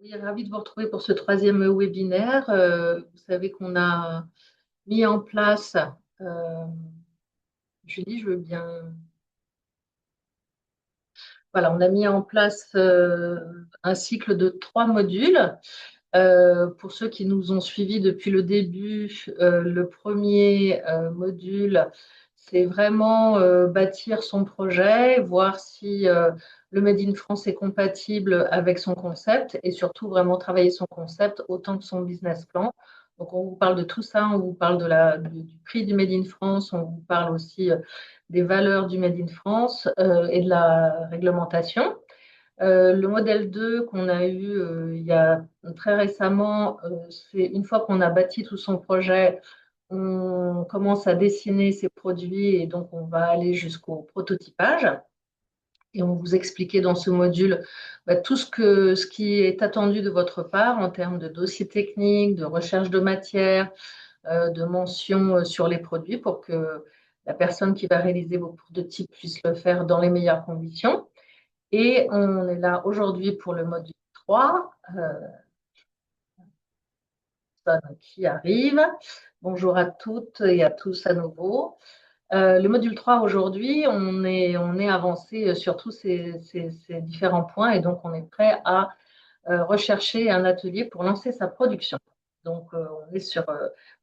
Oui, ravie de vous retrouver pour ce troisième webinaire. Vous savez qu'on a mis en place, euh, Julie, je veux bien. Voilà, on a mis en place un cycle de 3 modules. Pour ceux qui nous ont suivis depuis le début, le premier module, c'est vraiment bâtir son projet, voir si le Made in France est compatible avec son concept et surtout vraiment travailler son concept autant que son business plan. Donc, on vous parle de tout ça, on vous parle du prix du Made in France, on vous parle aussi des valeurs du Made in France et de la réglementation. Le modèle 2 qu'on a eu il y a très récemment, c'est une fois qu'on a bâti tout son projet, on commence à dessiner ses produits et donc on va aller jusqu'au prototypage. Et on vous expliquer dans ce module tout ce qui est attendu de votre part en termes de dossier technique, de recherche de matière, de mentions sur les produits pour que la personne qui va réaliser vos prototypes puisse le faire dans les meilleures conditions. Et on est là aujourd'hui pour le module 3 qui arrive. Bonjour à toutes et à tous à nouveau. Le module 3 aujourd'hui, on est avancé sur tous ces différents points et donc on est prêt à rechercher un atelier pour lancer sa production. Donc, on est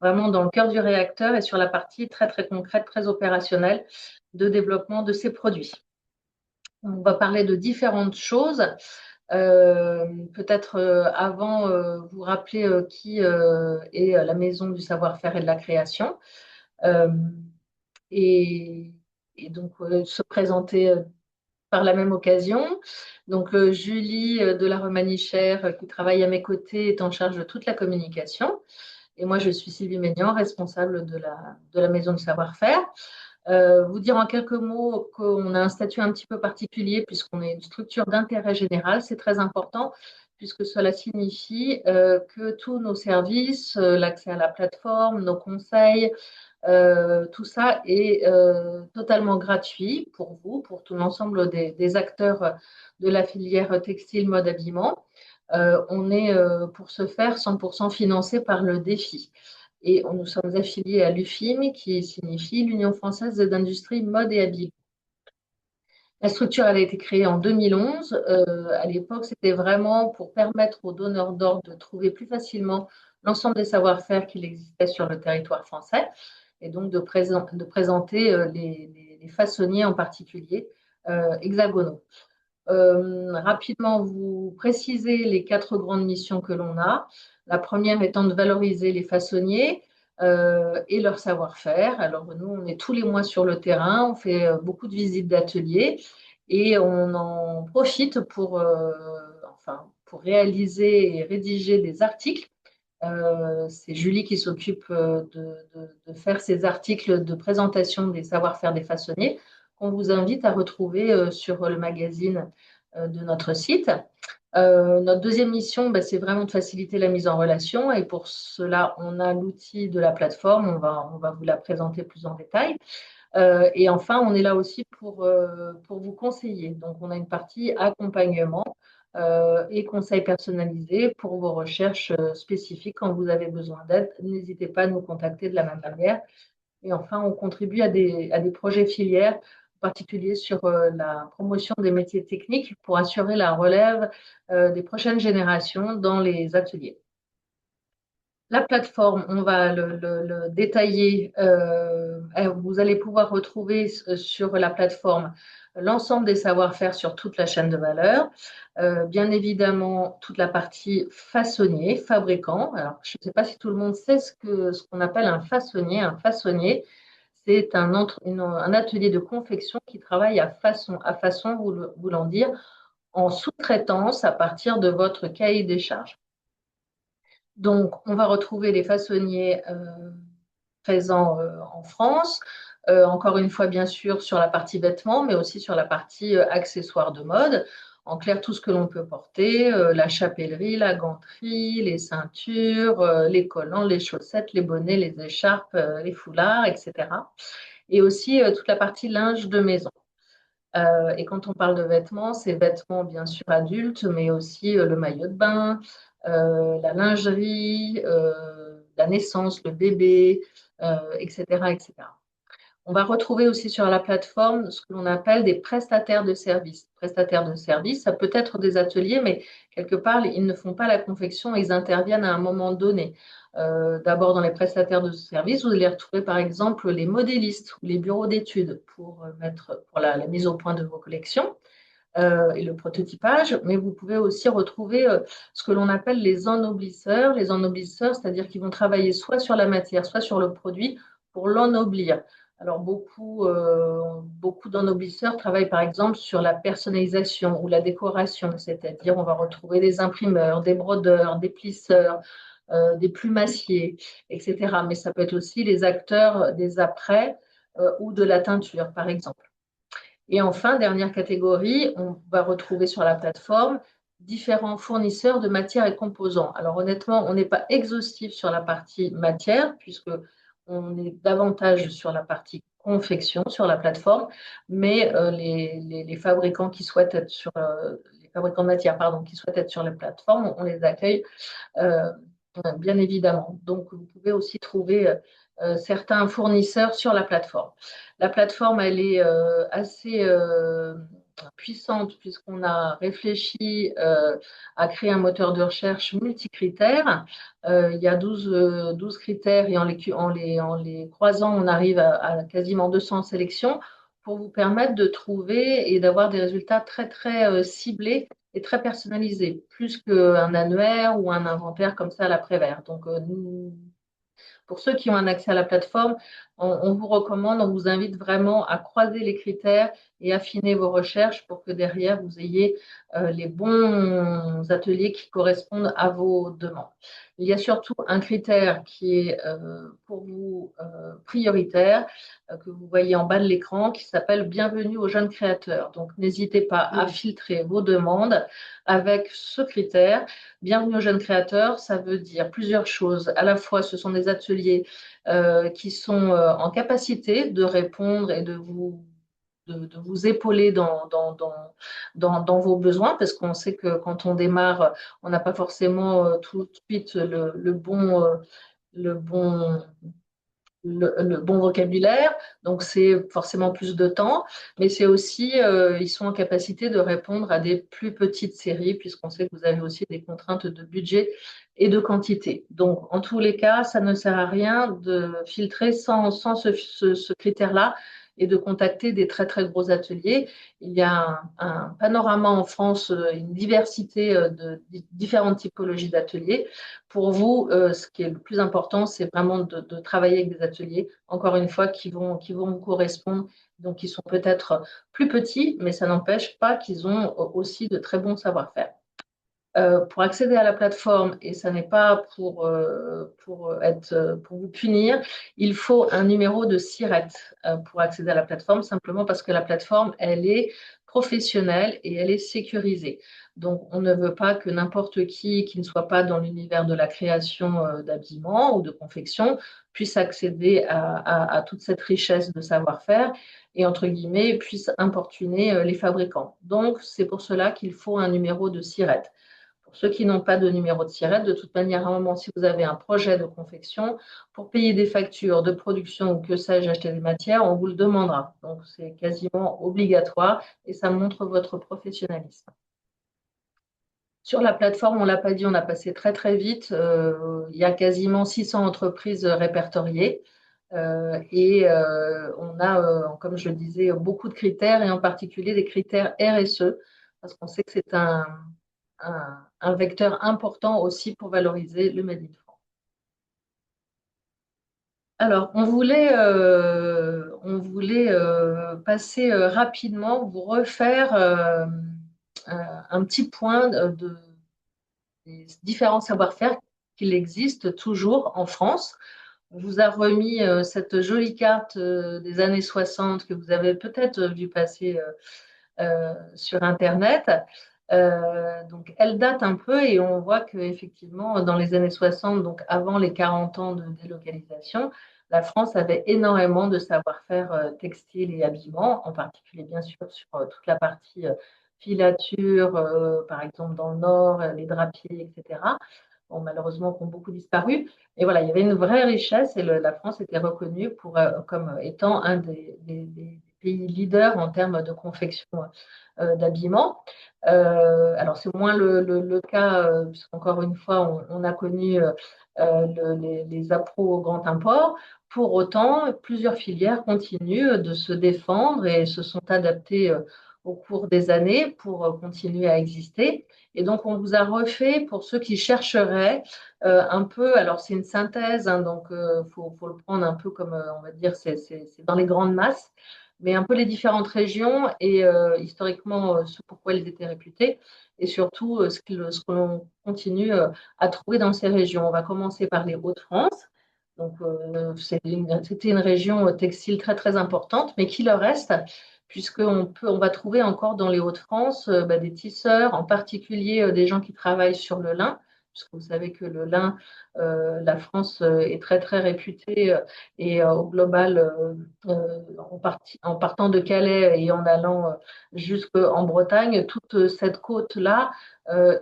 vraiment dans le cœur du réacteur et sur la partie très, très concrète, très opérationnelle de développement de ces produits. On va parler de différentes choses. Peut-être avant, vous rappeler qui est la Maison du savoir-faire et de la création. Euh, et, et donc, se présenter par la même occasion. Donc, Julie de la Romanichère, qui travaille à mes côtés, est en charge de toute la communication. Et moi, je suis Sylvie Maignan, responsable de la Maison du savoir-faire. Vous dire en quelques mots qu'on a un statut un petit peu particulier puisqu'on est une structure d'intérêt général. C'est très important puisque cela signifie que tous nos services, l'accès à la plateforme, nos conseils, tout ça est totalement gratuit pour vous, pour tout l'ensemble des acteurs de la filière textile, mode, habillement. On est pour ce faire 100% financé par le défi. Et nous sommes affiliés à l'UFIM, qui signifie l'Union française d'industrie mode et habillement. La structure elle a été créée en 2011. À l'époque, c'était vraiment pour permettre aux donneurs d'ordre de trouver plus facilement l'ensemble des savoir-faire qu'il existait sur le territoire français et donc de présenter les façonniers en particulier hexagonaux. Rapidement, vous précisez les 4 grandes missions que l'on a. La première étant de valoriser les façonniers et leur savoir-faire. Alors, nous, on est tous les mois sur le terrain, on fait beaucoup de visites d'ateliers et on en profite pour réaliser et rédiger des articles. C'est Julie qui s'occupe de faire ces articles de présentation des savoir-faire des façonniers qu'on vous invite à retrouver sur le magazine de notre site. Notre deuxième mission, c'est vraiment de faciliter la mise en relation et pour cela, on a l'outil de la plateforme. On va vous la présenter plus en détail. Et enfin, on est là aussi pour vous conseiller. Donc, on a une partie accompagnement et conseils personnalisés pour vos recherches spécifiques. Quand vous avez besoin d'aide, n'hésitez pas à nous contacter de la même manière. Et enfin, on contribue à des projets filières, en particulier sur la promotion des métiers techniques pour assurer la relève des prochaines générations dans les ateliers. La plateforme, on va le détailler. Vous allez pouvoir retrouver sur la plateforme l'ensemble des savoir-faire sur toute la chaîne de valeur. Bien évidemment, toute la partie façonnier, fabricant. Alors, je ne sais pas si tout le monde sait ce qu'on appelle un façonnier. Un façonnier, c'est un atelier de confection qui travaille à façon, voulant dire en sous-traitance à partir de votre cahier des charges. Donc, on va retrouver les façonniers présents en France, encore une fois, bien sûr, sur la partie vêtements, mais aussi sur la partie accessoires de mode. En clair, tout ce que l'on peut porter, la chapellerie, la ganterie, les ceintures, les collants, les chaussettes, les bonnets, les écharpes, les foulards, etc. Et aussi toute la partie linge de maison. Et quand on parle de vêtements, c'est vêtements bien sûr adultes, mais aussi le maillot de bain, la lingerie, la naissance, le bébé, etc., etc. On va retrouver aussi sur la plateforme ce que l'on appelle des prestataires de services. Prestataires de services, ça peut être des ateliers, mais quelque part, ils ne font pas la confection, ils interviennent à un moment donné. D'abord, dans les prestataires de services, vous allez retrouver par exemple les modélistes ou les bureaux d'études pour la mise au point de vos collections et le prototypage, mais vous pouvez aussi retrouver ce que l'on appelle les ennoblisseurs. Les ennoblisseurs, c'est-à-dire qu'ils vont travailler soit sur la matière, soit sur le produit pour l'ennoblir. Alors, beaucoup d'ennoblisseurs travaillent par exemple sur la personnalisation ou la décoration, c'est-à-dire on va retrouver des imprimeurs, des brodeurs, des plisseurs, des plumassiers, etc. Mais ça peut être aussi les acteurs des apprêts ou de la teinture, par exemple. Et enfin, dernière catégorie, on va retrouver sur la plateforme différents fournisseurs de matières et composants. Alors honnêtement, on n'est pas exhaustif sur la partie matière, puisque on est davantage sur la partie confection sur la plateforme, mais les fabricants qui souhaitent être les fabricants de matières, pardon, qui souhaitent être sur la plateforme, on les accueille euh, bien évidemment. Donc, vous pouvez aussi trouver certains fournisseurs sur la plateforme. La plateforme, elle est assez puissante puisqu'on a réfléchi à créer un moteur de recherche multicritères. Il y a 12 critères et en les croisant, on arrive à quasiment 200 sélections pour vous permettre de trouver et d'avoir des résultats très, très ciblés et très personnalisé, plus qu'un annuaire ou un inventaire comme ça à l'après-vert. Donc, pour ceux qui ont un accès à la plateforme, on vous recommande, on vous invite vraiment à croiser les critères et affiner vos recherches pour que derrière, vous ayez les bons ateliers qui correspondent à vos demandes. Il y a surtout un critère qui est pour vous prioritaire, que vous voyez en bas de l'écran, qui s'appelle Bienvenue aux jeunes créateurs. Donc, n'hésitez pas à filtrer vos demandes avec ce critère. Bienvenue aux jeunes créateurs, ça veut dire plusieurs choses. À la fois, ce sont des ateliers qui sont en capacité de répondre et de vous épauler dans vos besoins, parce qu'on sait que quand on démarre, on n'a pas forcément tout de suite le bon le bon vocabulaire, donc c'est forcément plus de temps, mais c'est aussi, ils sont en capacité de répondre à des plus petites séries, puisqu'on sait que vous avez aussi des contraintes de budget et de quantité. Donc, en tous les cas, ça ne sert à rien de filtrer sans ce critère-là et de contacter des très, très gros ateliers. Il y a un panorama en France, une diversité de différentes typologies d'ateliers. Pour vous, ce qui est le plus important, c'est vraiment de travailler avec des ateliers, encore une fois, qui vont vous correspondre. Donc, ils sont peut-être plus petits, mais ça n'empêche pas qu'ils ont aussi de très bons savoir-faire. Pour accéder à la plateforme, et ça n'est pas pour vous punir, il faut un numéro de SIRET pour accéder à la plateforme, simplement parce que la plateforme, elle est professionnelle et elle est sécurisée. Donc, on ne veut pas que n'importe qui ne soit pas dans l'univers de la création d'habillement ou de confection, puisse accéder à toute cette richesse de savoir-faire et, entre guillemets, puisse importuner les fabricants. Donc, c'est pour cela qu'il faut un numéro de SIRET. Pour ceux qui n'ont pas de numéro de SIRET, de toute manière, à un moment, si vous avez un projet de confection, pour payer des factures de production ou que sais-je, acheter des matières, on vous le demandera. Donc, c'est quasiment obligatoire et ça montre votre professionnalisme. Sur la plateforme, on ne l'a pas dit, on a passé très très vite. Il y a quasiment 600 entreprises répertoriées et on a, comme je le disais, beaucoup de critères et en particulier des critères RSE parce qu'on sait que c'est un vecteur important aussi pour valoriser le Made in France. Alors, on voulait passer rapidement, vous refaire un petit point des différents savoir-faire qu'il existe toujours en France. On vous a remis cette jolie carte des années 60 que vous avez peut-être vu passer sur Internet. Donc, elle date un peu et on voit qu'effectivement, dans les années 60, donc avant les 40 ans de délocalisation, la France avait énormément de savoir-faire textile et habillement, en particulier bien sûr sur toute la partie filature, par exemple dans le Nord, les drapiers, etc. Bon, malheureusement, qui ont beaucoup disparu. Et voilà, il y avait une vraie richesse et la France était reconnue comme étant un des pays leaders en termes de confection d'habillement. Alors, c'est moins le cas, puisqu'encore une fois, on a connu les appros au grand import. Pour autant, plusieurs filières continuent de se défendre et se sont adaptées au cours des années pour continuer à exister. Et donc, on vous a refait, pour ceux qui chercheraient, un peu, alors c'est une synthèse, hein, donc faut le prendre un peu comme, on va dire, c'est dans les grandes masses, mais un peu les différentes régions et historiquement ce pourquoi elles étaient réputées et surtout ce que l'on continue à trouver dans ces régions. On va commencer par les Hauts-de-France. Donc, c'était une région textile très, très importante, mais qui le reste, on va trouver encore dans les Hauts-de-France des tisseurs, en particulier des gens qui travaillent sur le lin, puisque vous savez que le lin, la France est très, très réputée et au global, en partant de Calais et en allant jusqu'en Bretagne, toute cette côte-là,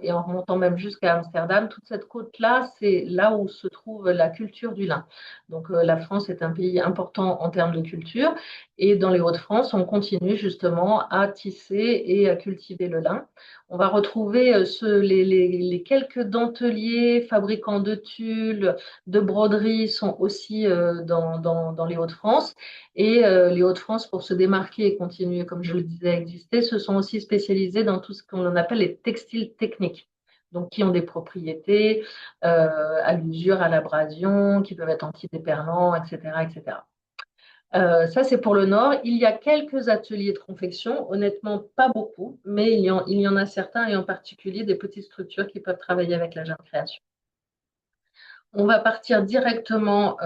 et en remontant même jusqu'à Amsterdam, toute cette côte-là, c'est là où se trouve la culture du lin. Donc la France est un pays important en termes de culture, et dans les Hauts-de-France, on continue justement à tisser et à cultiver le lin. On va retrouver les quelques denteliers, fabricants de tulles, de broderies sont aussi dans les Hauts-de-France. Et les Hauts-de-France, pour se démarquer et continuer, comme je le disais, à exister, se sont aussi spécialisés dans tout ce qu'on appelle les textiles techniques. Donc, qui ont des propriétés à l'usure, à l'abrasion, qui peuvent être antidéperlants, etc., etc. Ça, c'est pour le Nord. Il y a quelques ateliers de confection, honnêtement, pas beaucoup, mais il y en a certains, et en particulier des petites structures qui peuvent travailler avec la jeune création. On va partir directement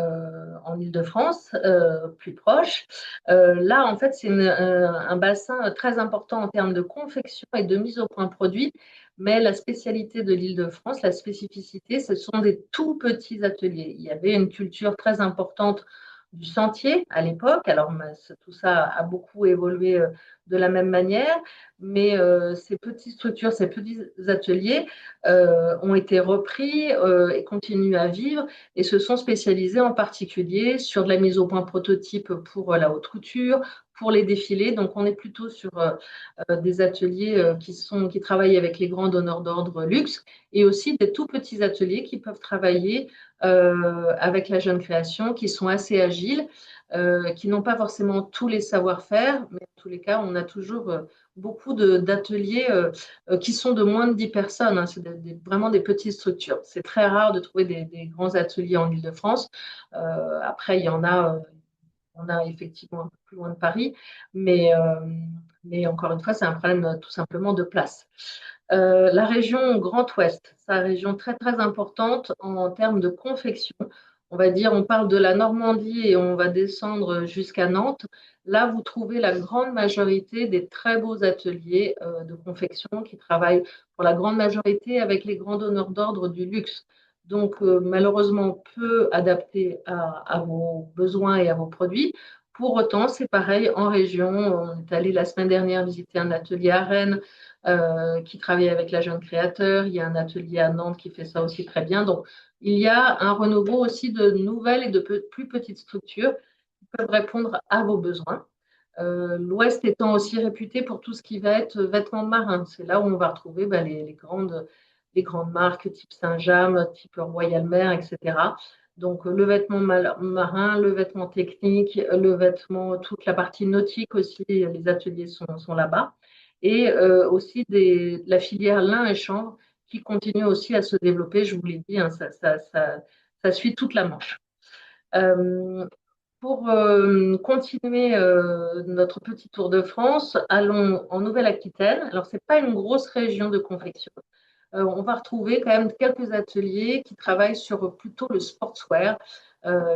en Île-de-France, plus proche. Là, en fait, c'est un bassin très important en termes de confection et de mise au point produit. Mais la spécialité de l'Île-de-France, la spécificité, ce sont des tout petits ateliers. Il y avait une culture très importante du sentier à l'époque. Alors, tout ça a beaucoup évolué de la même manière, mais ces petites structures, ces petits ateliers ont été repris et continuent à vivre et se sont spécialisés en particulier sur de la mise au point prototype pour la haute couture, pour les défilés. Donc, on est plutôt sur des ateliers qui travaillent avec les grands donneurs d'ordre luxe et aussi des tout petits ateliers qui peuvent travailler avec la jeune création, qui sont assez agiles, qui n'ont pas forcément tous les savoir-faire, mais en tous les cas, on a toujours beaucoup d'ateliers qui sont de moins de 10 personnes. Hein, c'est vraiment des petites structures. C'est très rare de trouver des grands ateliers en Île-de-France. Après, on a effectivement un peu plus loin de Paris, mais, euh, mais encore une fois, c'est un problème tout simplement de place. La région Grand Ouest, c'est une région très très importante en termes de confection. On va dire, on parle de la Normandie et on va descendre jusqu'à Nantes. Là, vous trouvez la grande majorité des très beaux ateliers de confection qui travaillent pour la grande majorité avec les grands donneurs d'ordre du luxe. Donc, malheureusement, peu adapté à vos besoins et à vos produits. Pour autant, c'est pareil en région. On est allé la semaine dernière visiter un atelier à Rennes qui travaille avec la jeune créateur. Il y a un atelier à Nantes qui fait ça aussi très bien. Donc, il y a un renouveau aussi de nouvelles et de plus petites structures qui peuvent répondre à vos besoins. L'Ouest étant aussi réputé pour tout ce qui va être vêtements marins. C'est là où on va retrouver les grandes marques type Saint-James, type Royal Mail, etc. Donc, le vêtement marin, le vêtement technique, le vêtement, toute la partie nautique aussi, les ateliers sont là-bas et aussi la filière lin et chanvre qui continue aussi à se développer. Je vous l'ai dit, hein, ça suit toute la Manche. Euh, pour continuer notre petit tour de France, allons en Nouvelle-Aquitaine. Alors, ce n'est pas une grosse région de confection. On va retrouver quand même quelques ateliers qui travaillent sur plutôt le sportswear.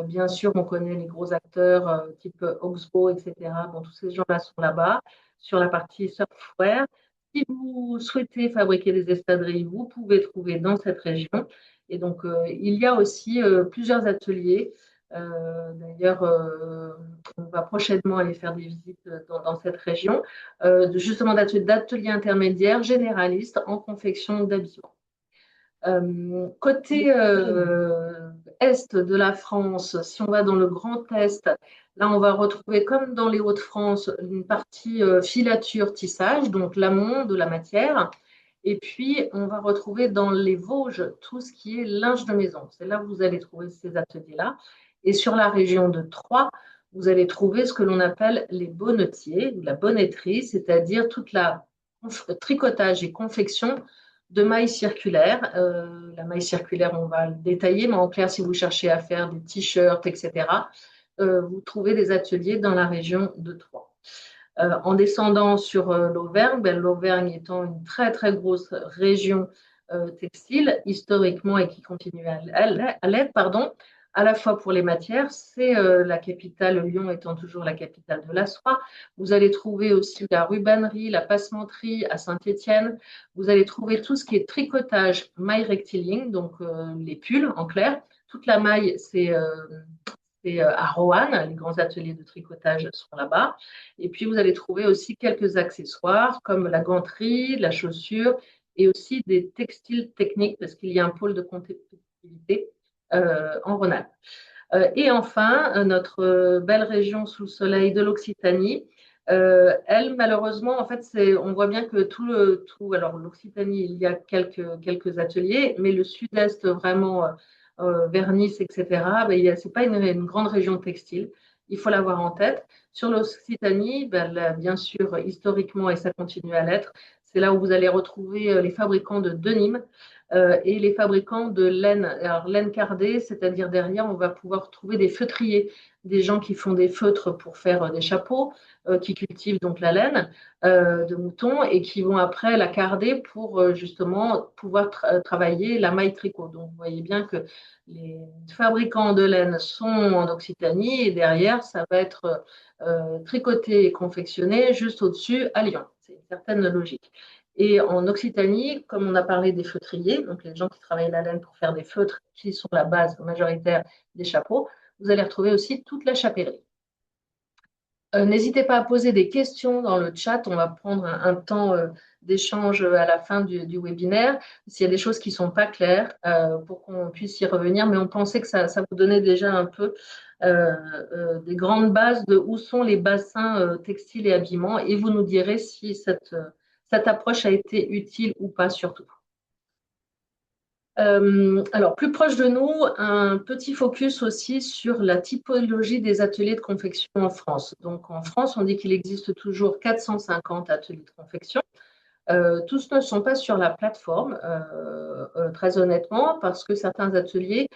Bien sûr, on connaît les gros acteurs type Oxbow, etc. Bon, tous ces gens-là sont là-bas sur la partie surfwear. Si vous souhaitez fabriquer des espadrilles, vous pouvez trouver dans cette région. Et donc, il y a aussi plusieurs ateliers D'ailleurs, on va prochainement aller faire des visites dans cette région, justement d'ateliers intermédiaires généralistes en confection d'habillement. Côté est de la France, si on va dans le Grand Est, là on va retrouver comme dans les Hauts-de-France une partie filature tissage, donc l'amont de la matière. Et puis on va retrouver dans les Vosges tout ce qui est linge de maison. C'est là où vous allez trouver ces ateliers-là. Et sur la région de Troyes, vous allez trouver ce que l'on appelle les bonnetiers ou la bonnetterie, c'est-à-dire toute la tricotage et confection de mailles circulaires. La maille circulaire, on va le détailler, mais en clair, si vous cherchez à faire des t-shirts, etc., vous trouvez des ateliers dans la région de Troyes. En descendant sur l'Auvergne, l'Auvergne étant une très très grosse région textile historiquement et qui continue à l'être, pardon, à la fois pour les matières, c'est la capitale, Lyon étant toujours la capitale de la soie. Vous allez trouver aussi la rubannerie, la passementerie à Saint-Étienne. Vous allez trouver tout ce qui est tricotage, maille rectiligne, donc les pulls en clair. Toute la maille, c'est à Roanne, les grands ateliers de tricotage sont là-bas. Et puis, vous allez trouver aussi quelques accessoires comme la ganterie, la chaussure et aussi des textiles techniques parce qu'il y a un pôle de compétitivité en Rhône-Alpes. Et enfin, notre belle région sous le soleil de l'Occitanie, elle, malheureusement, en fait, on voit bien que alors l'Occitanie, il y a quelques ateliers, mais le sud-est vraiment vers Nice, etc., ben, c'est pas une grande région textile. Il faut l'avoir en tête. Sur l'Occitanie, ben, là, bien sûr, historiquement, et ça continue à l'être, c'est là où vous allez retrouver les fabricants de denim et les fabricants de laine. Alors, laine cardée, c'est-à-dire derrière, on va pouvoir trouver des feutriers, des gens qui font des feutres pour faire des chapeaux, qui cultivent donc la laine de mouton et qui vont après la carder pour justement pouvoir travailler la maille tricot. Donc, vous voyez bien que les fabricants de laine sont en Occitanie et derrière, ça va être tricoté et confectionné juste au-dessus à Lyon. C'est une certaine logique. Et en Occitanie, comme on a parlé des feutriers, donc les gens qui travaillent la laine pour faire des feutres qui sont la base majoritaire des chapeaux, vous allez retrouver aussi toute la chapellerie. N'hésitez pas à poser des questions dans le chat. On va prendre un temps d'échange à la fin du webinaire. S'il y a des choses qui ne sont pas claires, pour qu'on puisse y revenir. Mais on pensait que ça vous donnait déjà un peu des grandes bases de où sont les bassins textiles et habillements. Et vous nous direz si cette approche a été utile ou pas surtout. Alors, plus proche de nous, un petit focus aussi sur la typologie des ateliers de confection en France. Donc, en France, on dit qu'il existe toujours 450 ateliers de confection. Tous ne sont pas sur la plateforme, très honnêtement, parce que certains ateliers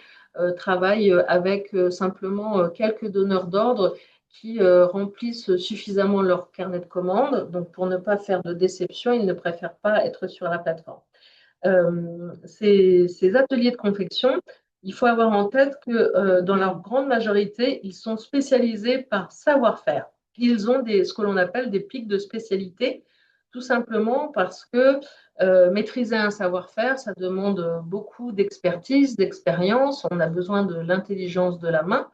travaillent avec simplement quelques donneurs d'ordre qui remplissent suffisamment leur carnet de commandes. Donc, pour ne pas faire de déception, ils ne préfèrent pas être sur la plateforme. Ces ateliers de confection, il faut avoir en tête que dans leur grande majorité, ils sont spécialisés par savoir-faire. Ils ont ce que l'on appelle des pics de spécialité, tout simplement parce que maîtriser un savoir-faire, ça demande beaucoup d'expertise, d'expérience, on a besoin de l'intelligence de la main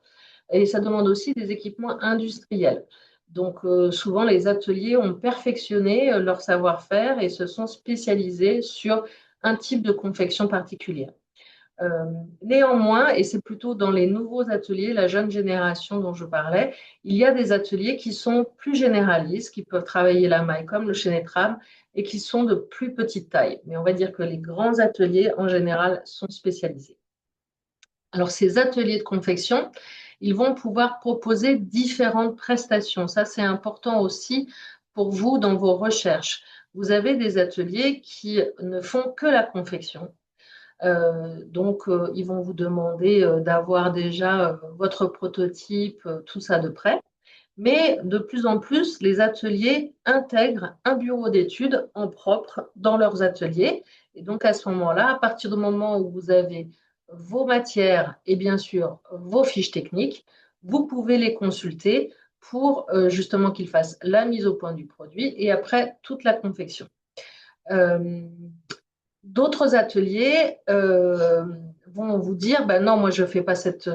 et ça demande aussi des équipements industriels. Donc, souvent, les ateliers ont perfectionné leur savoir-faire et se sont spécialisés sur un type de confection particulière. Néanmoins, et c'est plutôt dans les nouveaux ateliers, la jeune génération dont je parlais, il y a des ateliers qui sont plus généralistes, qui peuvent travailler la maille comme le chaîné trame et qui sont de plus petite taille. Mais on va dire que les grands ateliers, en général, sont spécialisés. Alors, ces ateliers de confection, ils vont pouvoir proposer différentes prestations. Ça, c'est important aussi pour vous dans vos recherches. Vous avez des ateliers qui ne font que la confection. Donc, ils vont vous demander d'avoir déjà votre prototype, tout ça de près. Mais de plus en plus, les ateliers intègrent un bureau d'études en propre dans leurs ateliers. Et donc, à ce moment-là, à partir du moment où vous avez vos matières et bien sûr vos fiches techniques, vous pouvez les consulter pour justement qu'ils fassent la mise au point du produit et après toute la confection. D'autres ateliers vont vous dire, ben non, moi je ne fais pas cette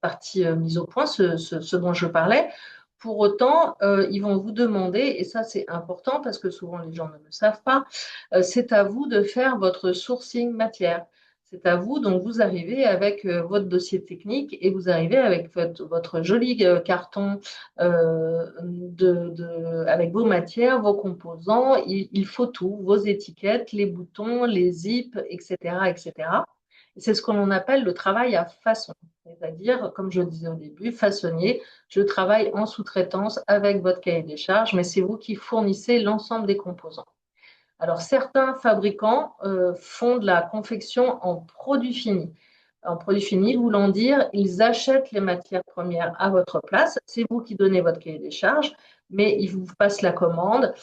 partie mise au point, ce dont je parlais. Pour autant, ils vont vous demander, et ça c'est important parce que souvent les gens ne le savent pas, c'est à vous de faire votre sourcing matière. C'est à vous, donc vous arrivez avec votre dossier technique et vous arrivez avec votre joli carton avec vos matières, vos composants. Il faut tout, vos étiquettes, les boutons, les zips, etc., etc. C'est ce que l'on appelle le travail à façon. C'est-à-dire, comme je disais au début, façonnier, je travaille en sous-traitance avec votre cahier des charges, mais c'est vous qui fournissez l'ensemble des composants. Alors, certains fabricants font de la confection en produit fini. En produit fini, voulant dire, ils achètent les matières premières à votre place. C'est vous qui donnez votre cahier des charges, mais ils vous passent la commande.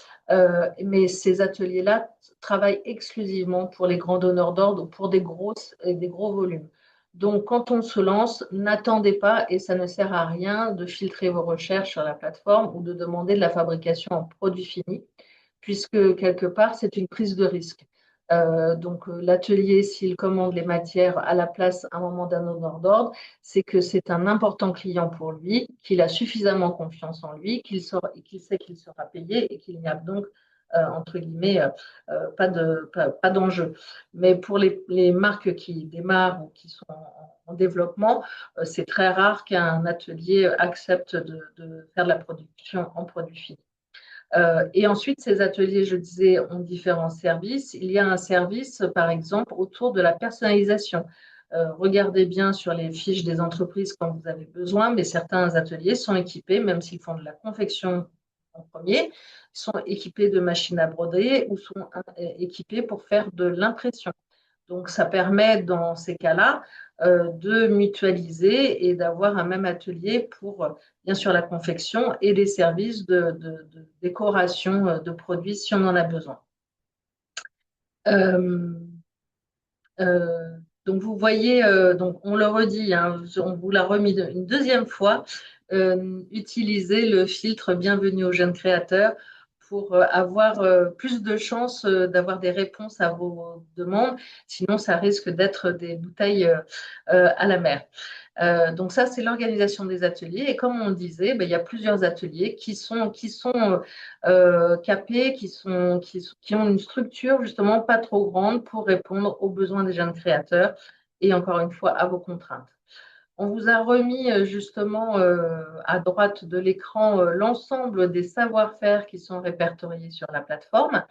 Mais ces ateliers-là travaillent exclusivement pour les grands donneurs d'ordre ou pour des gros volumes. Donc, quand on se lance, n'attendez pas et ça ne sert à rien de filtrer vos recherches sur la plateforme ou de demander de la fabrication en produit fini puisque quelque part, c'est une prise de risque. Donc, l'atelier, s'il commande les matières à la place à un moment d'un donneur d'ordre, c'est que c'est un important client pour lui, qu'il a suffisamment confiance en lui, qu'il sait qu'il sera payé et qu'il n'y a donc, entre guillemets, pas d'enjeu. Mais pour les marques qui démarrent ou qui sont en développement, c'est très rare qu'un atelier accepte de faire de la production en produit fini. Et ensuite, ces ateliers, je disais, ont différents services. Il y a un service, par exemple, autour de la personnalisation. Regardez bien sur les fiches des entreprises quand vous avez besoin, mais certains ateliers sont équipés, même s'ils font de la confection en premier, sont équipés de machines à broder ou sont équipés pour faire de l'impression. Donc, ça permet dans ces cas-là de mutualiser et d'avoir un même atelier pour, bien sûr, la confection et les services de décoration de produits si on en a besoin. Euh, euh, donc, vous voyez, donc on le redit, hein, on vous l'a remis une deuxième fois, utilisez le filtre Bienvenue aux jeunes créateurs pour avoir plus de chances d'avoir des réponses à vos demandes. Sinon, ça risque d'être des bouteilles à la mer. Donc ça, c'est l'organisation des ateliers. Et comme on le disait, ben, il y a plusieurs ateliers qui sont capés, qui ont une structure justement pas trop grande pour répondre aux besoins des jeunes créateurs et encore une fois à vos contraintes. On vous a remis justement à droite de l'écran l'ensemble des savoir-faire qui sont répertoriés sur la plateforme.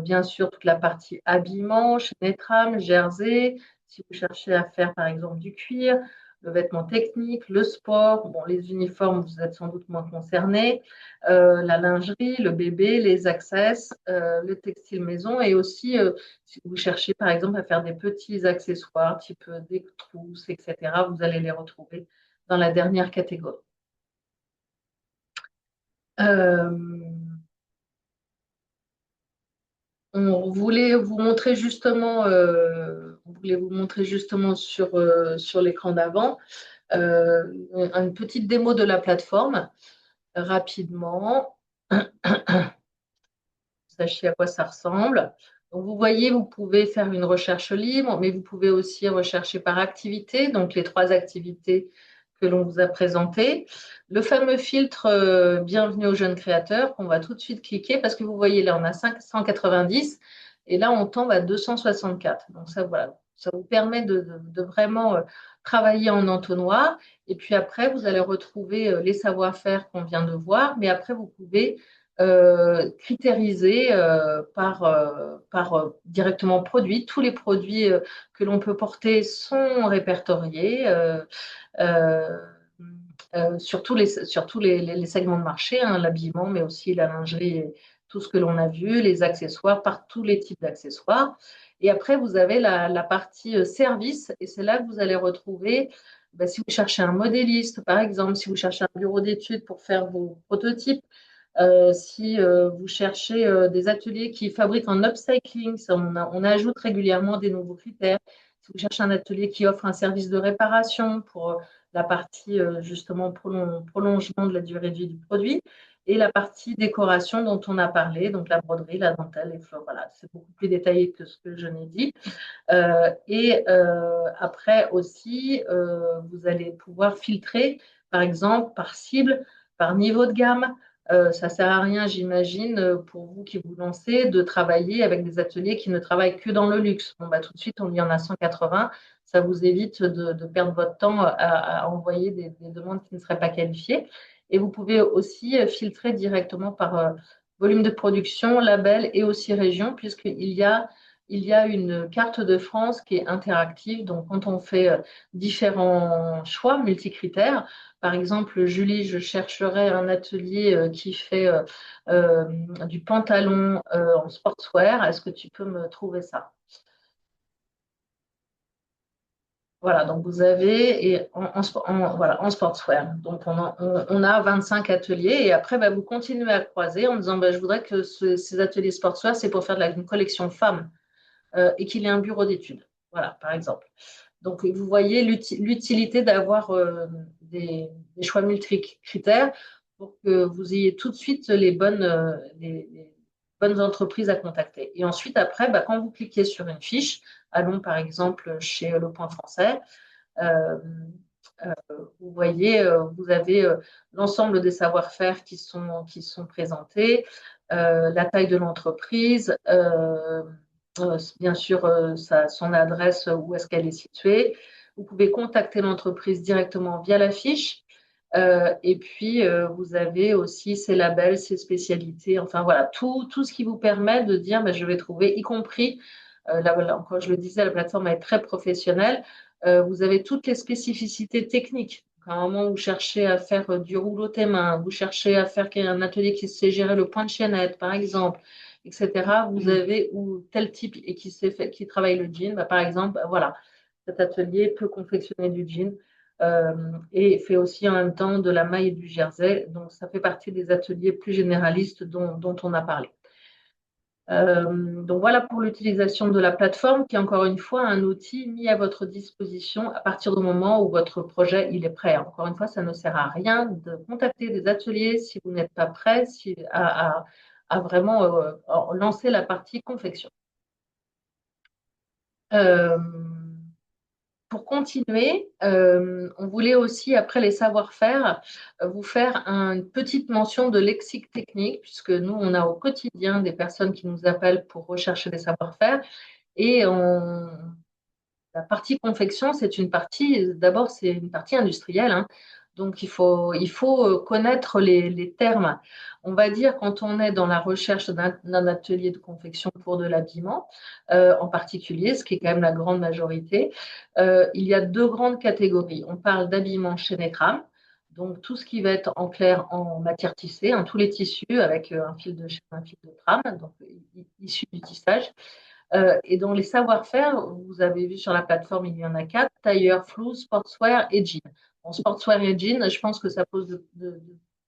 Bien sûr, toute la partie habillement, chez Netram, Jersey, si vous cherchez à faire par exemple du cuir, le vêtement technique, le sport, bon, les uniformes, vous êtes sans doute moins concernés, la lingerie, le bébé, les access, le textile maison et aussi si vous cherchez par exemple à faire des petits accessoires type des trousses, etc., vous allez les retrouver dans la dernière catégorie. Euh, on voulait vous montrer justement, sur l'écran d'avant une petite démo de la plateforme rapidement. Sachiez à quoi ça ressemble. Donc, vous voyez, vous pouvez faire une recherche libre, mais vous pouvez aussi rechercher par activité, donc les 3 activités que l'on vous a présentées. Le fameux filtre Bienvenue aux jeunes créateurs qu'on va tout de suite cliquer parce que vous voyez, là, on a 590 et là, on tombe à 264. Donc, ça, voilà, ça vous permet de vraiment travailler en entonnoir. Et puis après, vous allez retrouver les savoir-faire qu'on vient de voir, mais après, vous pouvez critérisés par directement produit. Tous les produits que l'on peut porter sont répertoriés euh, sur tous les segments de marché, hein, l'habillement, mais aussi la lingerie, et tout ce que l'on a vu, les accessoires, par tous les types d'accessoires. Et après, vous avez la partie service, et c'est là que vous allez retrouver, ben, si vous cherchez un modéliste, par exemple, si vous cherchez un bureau d'études pour faire vos prototypes, si vous cherchez des ateliers qui fabriquent en upcycling, on ajoute régulièrement des nouveaux critères. Si vous cherchez un atelier qui offre un service de réparation pour la partie justement prolongement de la durée de vie du produit et la partie décoration dont on a parlé, donc la broderie, la dentelle, les fleurs. Voilà, c'est beaucoup plus détaillé que ce que je n'ai dit. Après aussi, vous allez pouvoir filtrer, par exemple, par cible, par niveau de gamme. Ça ne sert à rien, j'imagine, pour vous qui vous lancez, de travailler avec des ateliers qui ne travaillent que dans le luxe. Bon, bah, tout de suite, on y en a 180. Ça vous évite de perdre votre temps à envoyer des demandes qui ne seraient pas qualifiées. Et vous pouvez aussi filtrer directement par volume de production, label et aussi région, puisqu'il y a une carte de France qui est interactive. Donc, quand on fait différents choix multicritères, par exemple, Julie, je chercherais un atelier qui fait euh, du pantalon en sportswear. Est-ce que tu peux me trouver ça? Voilà, donc vous avez voilà, en sportswear. Donc on a 25 ateliers et après bah, vous continuez à croiser en disant bah, je voudrais que ces ateliers sportswear, c'est pour faire une collection femmes et qu'il ait un bureau d'études. Voilà, par exemple. Donc, vous voyez l'utilité d'avoir des choix multi-critères pour que vous ayez tout de suite les bonnes entreprises à contacter. Et ensuite, après, bah, quand vous cliquez sur une fiche, allons par exemple chez Le Point Français, euh, vous voyez, vous avez l'ensemble des savoir-faire qui sont présentés, la taille de l'entreprise, bien sûr son adresse, où est-ce qu'elle est située. Vous pouvez contacter l'entreprise directement via la fiche. Et puis, vous avez aussi ses labels, ses spécialités, enfin voilà, tout ce qui vous permet de dire, ben, je vais trouver, y compris, là, voilà, encore je le disais, la plateforme est très professionnelle. Vous avez toutes les spécificités techniques. À un moment où vous cherchez à faire du rouleau tes mains, vous cherchez à faire un atelier qui sait gérer le point de chaînette, par exemple, etc. Vous avez ou tel type et qui travaille le jean, bah, par exemple, bah, voilà, cet atelier peut confectionner du jean et fait aussi en même temps de la maille et du jersey. Donc, ça fait partie des ateliers plus généralistes dont on a parlé. Donc voilà pour l'utilisation de la plateforme qui est encore une fois un outil mis à votre disposition à partir du moment où votre projet il est prêt. Encore une fois, ça ne sert à rien de contacter des ateliers si vous n'êtes pas prêt à vraiment lancer la partie confection. Euh, pour continuer, on voulait aussi, après les savoir-faire, vous faire une petite mention de lexique technique, puisque nous, on a au quotidien des personnes qui nous appellent pour rechercher des savoir-faire. Et la partie confection, d'abord, c'est une partie industrielle, hein. Donc, il faut connaître les termes. On va dire, quand on est dans la recherche d'un atelier de confection pour de l'habillement, en particulier, ce qui est quand même la grande majorité, il y a deux grandes catégories. On parle d'habillement chaîne et trame, donc tout ce qui va être en clair en matière tissée, hein, tous les tissus avec un fil de chaîne, un fil de trame, donc issu du tissage. Et dans les savoir-faire, vous avez vu sur la plateforme, il y en a quatre, tailleur, flou, sportswear et jean. En sportswear et jean, je pense que ça pose de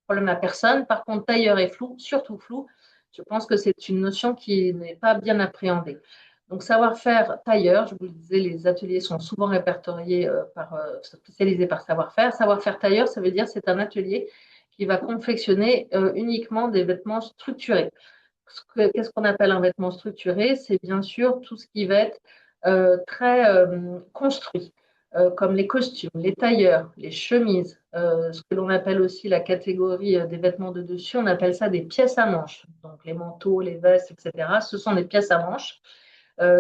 problème à personne. Par contre, tailleur et flou, surtout flou, je pense que c'est une notion qui n'est pas bien appréhendée. Donc, savoir-faire tailleur, je vous le disais, les ateliers sont souvent répertoriés spécialisés par savoir-faire. Savoir-faire tailleur, ça veut dire c'est un atelier qui va confectionner uniquement des vêtements structurés. Qu'est-ce qu'on appelle un vêtement structuré? C'est bien sûr tout ce qui va être très construit, comme les costumes, les tailleurs, les chemises, ce que l'on appelle aussi la catégorie des vêtements de dessus, on appelle ça des pièces à manches. Donc les manteaux, les vestes, etc. Ce sont des pièces à manches.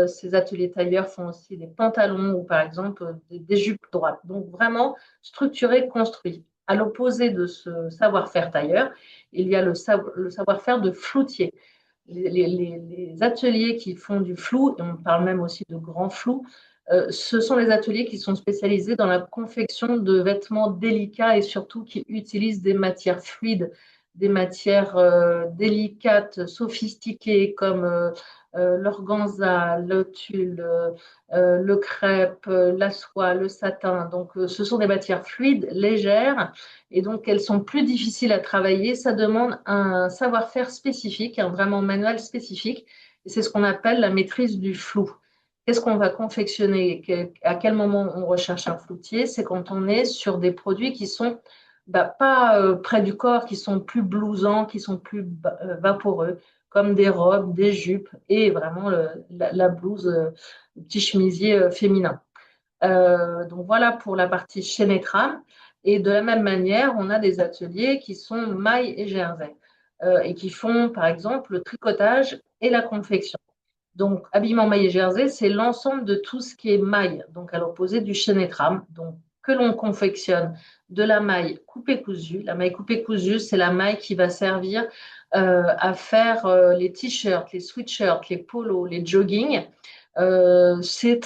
Ces ateliers tailleurs font aussi des pantalons ou par exemple des jupes droites. Donc vraiment structuré, construit. À l'opposé de ce savoir-faire tailleur, il y a le savoir-faire de floutier. Les ateliers qui font du flou, et on parle même aussi de grand flou, ce sont les ateliers qui sont spécialisés dans la confection de vêtements délicats et surtout qui utilisent des matières fluides, des matières délicates, sophistiquées comme l'organza, le tulle, le crêpe, la soie, le satin. Donc, ce sont des matières fluides, légères, et donc elles sont plus difficiles à travailler. Ça demande un savoir-faire spécifique, un vraiment manuel spécifique, et c'est ce qu'on appelle la maîtrise du flou. qu'est-ce qu'on va confectionner? À quel moment on recherche un floutier? C'est quand on est sur des produits qui sont pas près du corps, qui sont plus blousants, qui sont plus vaporeux, comme des robes, des jupes et vraiment la blouse, le petit chemisier féminin. Donc voilà pour la partie chaîne et trame. Et de la même manière, on a des ateliers qui sont mailles et jersey et qui font par exemple le tricotage et la confection. Donc, habillement maille et jersey, c'est l'ensemble de tout ce qui est maille, donc à l'opposé du chaîne et trame, donc que l'on confectionne de la maille coupée cousue. La maille coupée cousue, c'est la maille qui va servir à faire les t-shirts, les sweatshirts, les polos, les joggings. C'est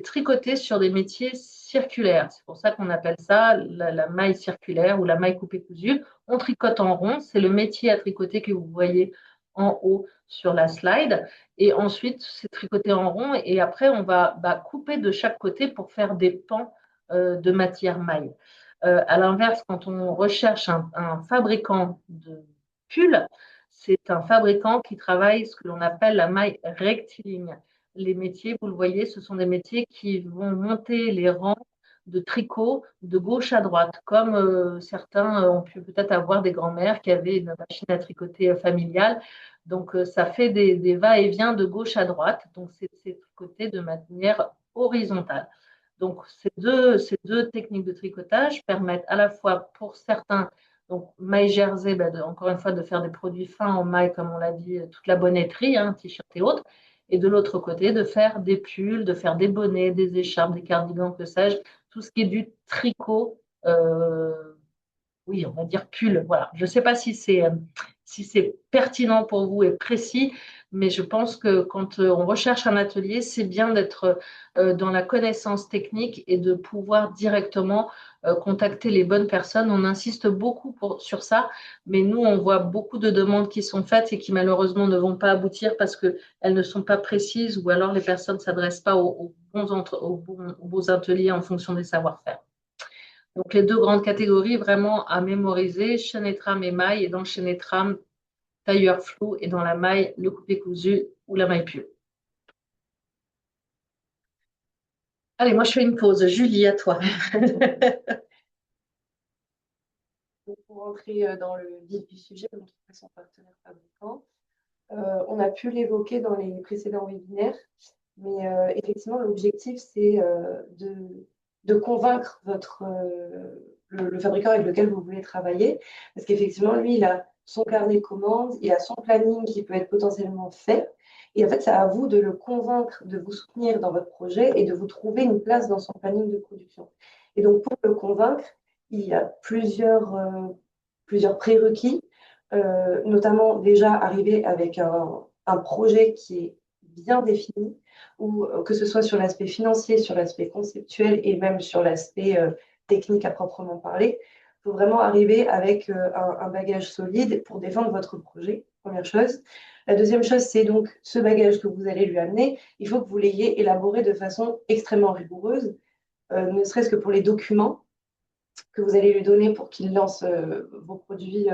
tricoté sur des métiers circulaires. C'est pour ça qu'on appelle ça la maille circulaire ou la maille coupée cousue. On tricote en rond. C'est le métier à tricoter que vous voyez en haut sur la slide. Et ensuite, c'est tricoté en rond. Et après, on va couper de chaque côté pour faire des pans de matière maille. À l'inverse, quand on recherche un fabricant de pull, c'est un fabricant qui travaille ce que l'on appelle la maille rectiligne. Les métiers, vous le voyez, ce sont des métiers qui vont monter les rangs de tricot de gauche à droite, comme certains ont pu peut-être avoir des grands-mères qui avaient une machine à tricoter familiale. Donc, ça fait des va-et-vient de gauche à droite. Donc, c'est tricoté de manière horizontale. Donc, ces deux techniques de tricotage permettent à la fois pour certains, donc maille jersey, encore une fois, de faire des produits fins en maille, comme on l'a dit, toute la bonneterie, hein, t-shirt et autres, et de l'autre côté, de faire des pulls, de faire des bonnets, des écharpes, des cardigans, que sais-je, tout ce qui est du tricot, oui, on va dire pull. Voilà. Je ne sais pas si c'est pertinent pour vous et précis, mais je pense que quand on recherche un atelier, c'est bien d'être dans la connaissance technique et de pouvoir directement contacter les bonnes personnes. On insiste beaucoup sur ça, mais nous, on voit beaucoup de demandes qui sont faites et qui malheureusement ne vont pas aboutir parce qu'elles ne sont pas précises ou alors les personnes ne s'adressent pas aux bons ateliers en fonction des savoir-faire. Donc, les deux grandes catégories vraiment à mémoriser, chaîne et trame et maille. Et dans le chaîne et trame, tailleur flou. Et dans la maille, le coupé cousu ou la maille pull. Allez, moi, je fais une pause. Julie, à toi. Donc, pour rentrer dans le vif du sujet, donc trouver son partenaire fabricant, on a pu l'évoquer dans les précédents webinaires, mais effectivement, l'objectif, c'est de convaincre le fabricant avec lequel vous voulez travailler, parce qu'effectivement, lui, il a son carnet de commandes, il a son planning qui peut être potentiellement fait, et en fait, c'est à vous de le convaincre de vous soutenir dans votre projet et de vous trouver une place dans son planning de production. Et donc, pour le convaincre, il y a plusieurs prérequis, notamment déjà arriver avec un projet qui est bien défini, ou que ce soit sur l'aspect financier, sur l'aspect conceptuel et même sur l'aspect technique à proprement parler. Il faut vraiment arriver avec un bagage solide pour défendre votre projet, première chose. La deuxième chose, c'est donc ce bagage que vous allez lui amener, il faut que vous l'ayez élaboré de façon extrêmement rigoureuse, ne serait-ce que pour les documents que vous allez lui donner pour qu'il lance vos produits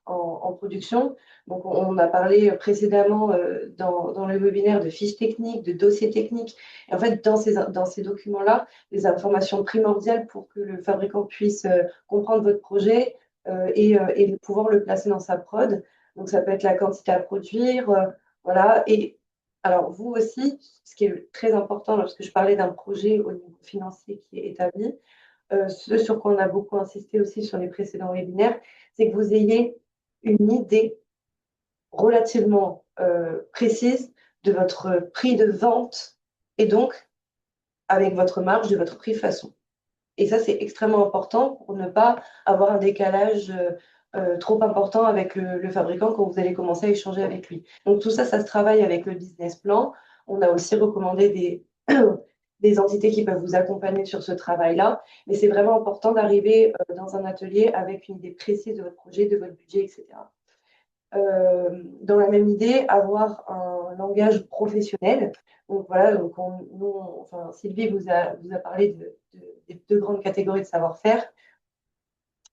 en production. Donc, on a parlé précédemment dans le webinaire de fiches techniques, de dossiers techniques. Et en fait, dans ces documents-là, les informations primordiales pour que le fabricant puisse comprendre votre projet et pouvoir le placer dans sa prod. Donc, ça peut être la quantité à produire, voilà. Et alors, vous aussi, ce qui est très important lorsque je parlais d'un projet au niveau financier qui est établi, ce sur quoi on a beaucoup insisté aussi sur les précédents webinaires, c'est que vous ayez une idée relativement précise de votre prix de vente et donc avec votre marge de votre prix façon. Et ça, c'est extrêmement important pour ne pas avoir un décalage trop important avec le fabricant quand vous allez commencer à échanger avec lui. Donc tout ça, ça se travaille avec le business plan. On a aussi recommandé des entités qui peuvent vous accompagner sur ce travail-là. Mais c'est vraiment important d'arriver dans un atelier avec une idée précise de votre projet, de votre budget, etc. Dans la même idée, avoir un langage professionnel. Donc voilà, donc enfin, Sylvie vous a parlé des deux grandes catégories de savoir-faire.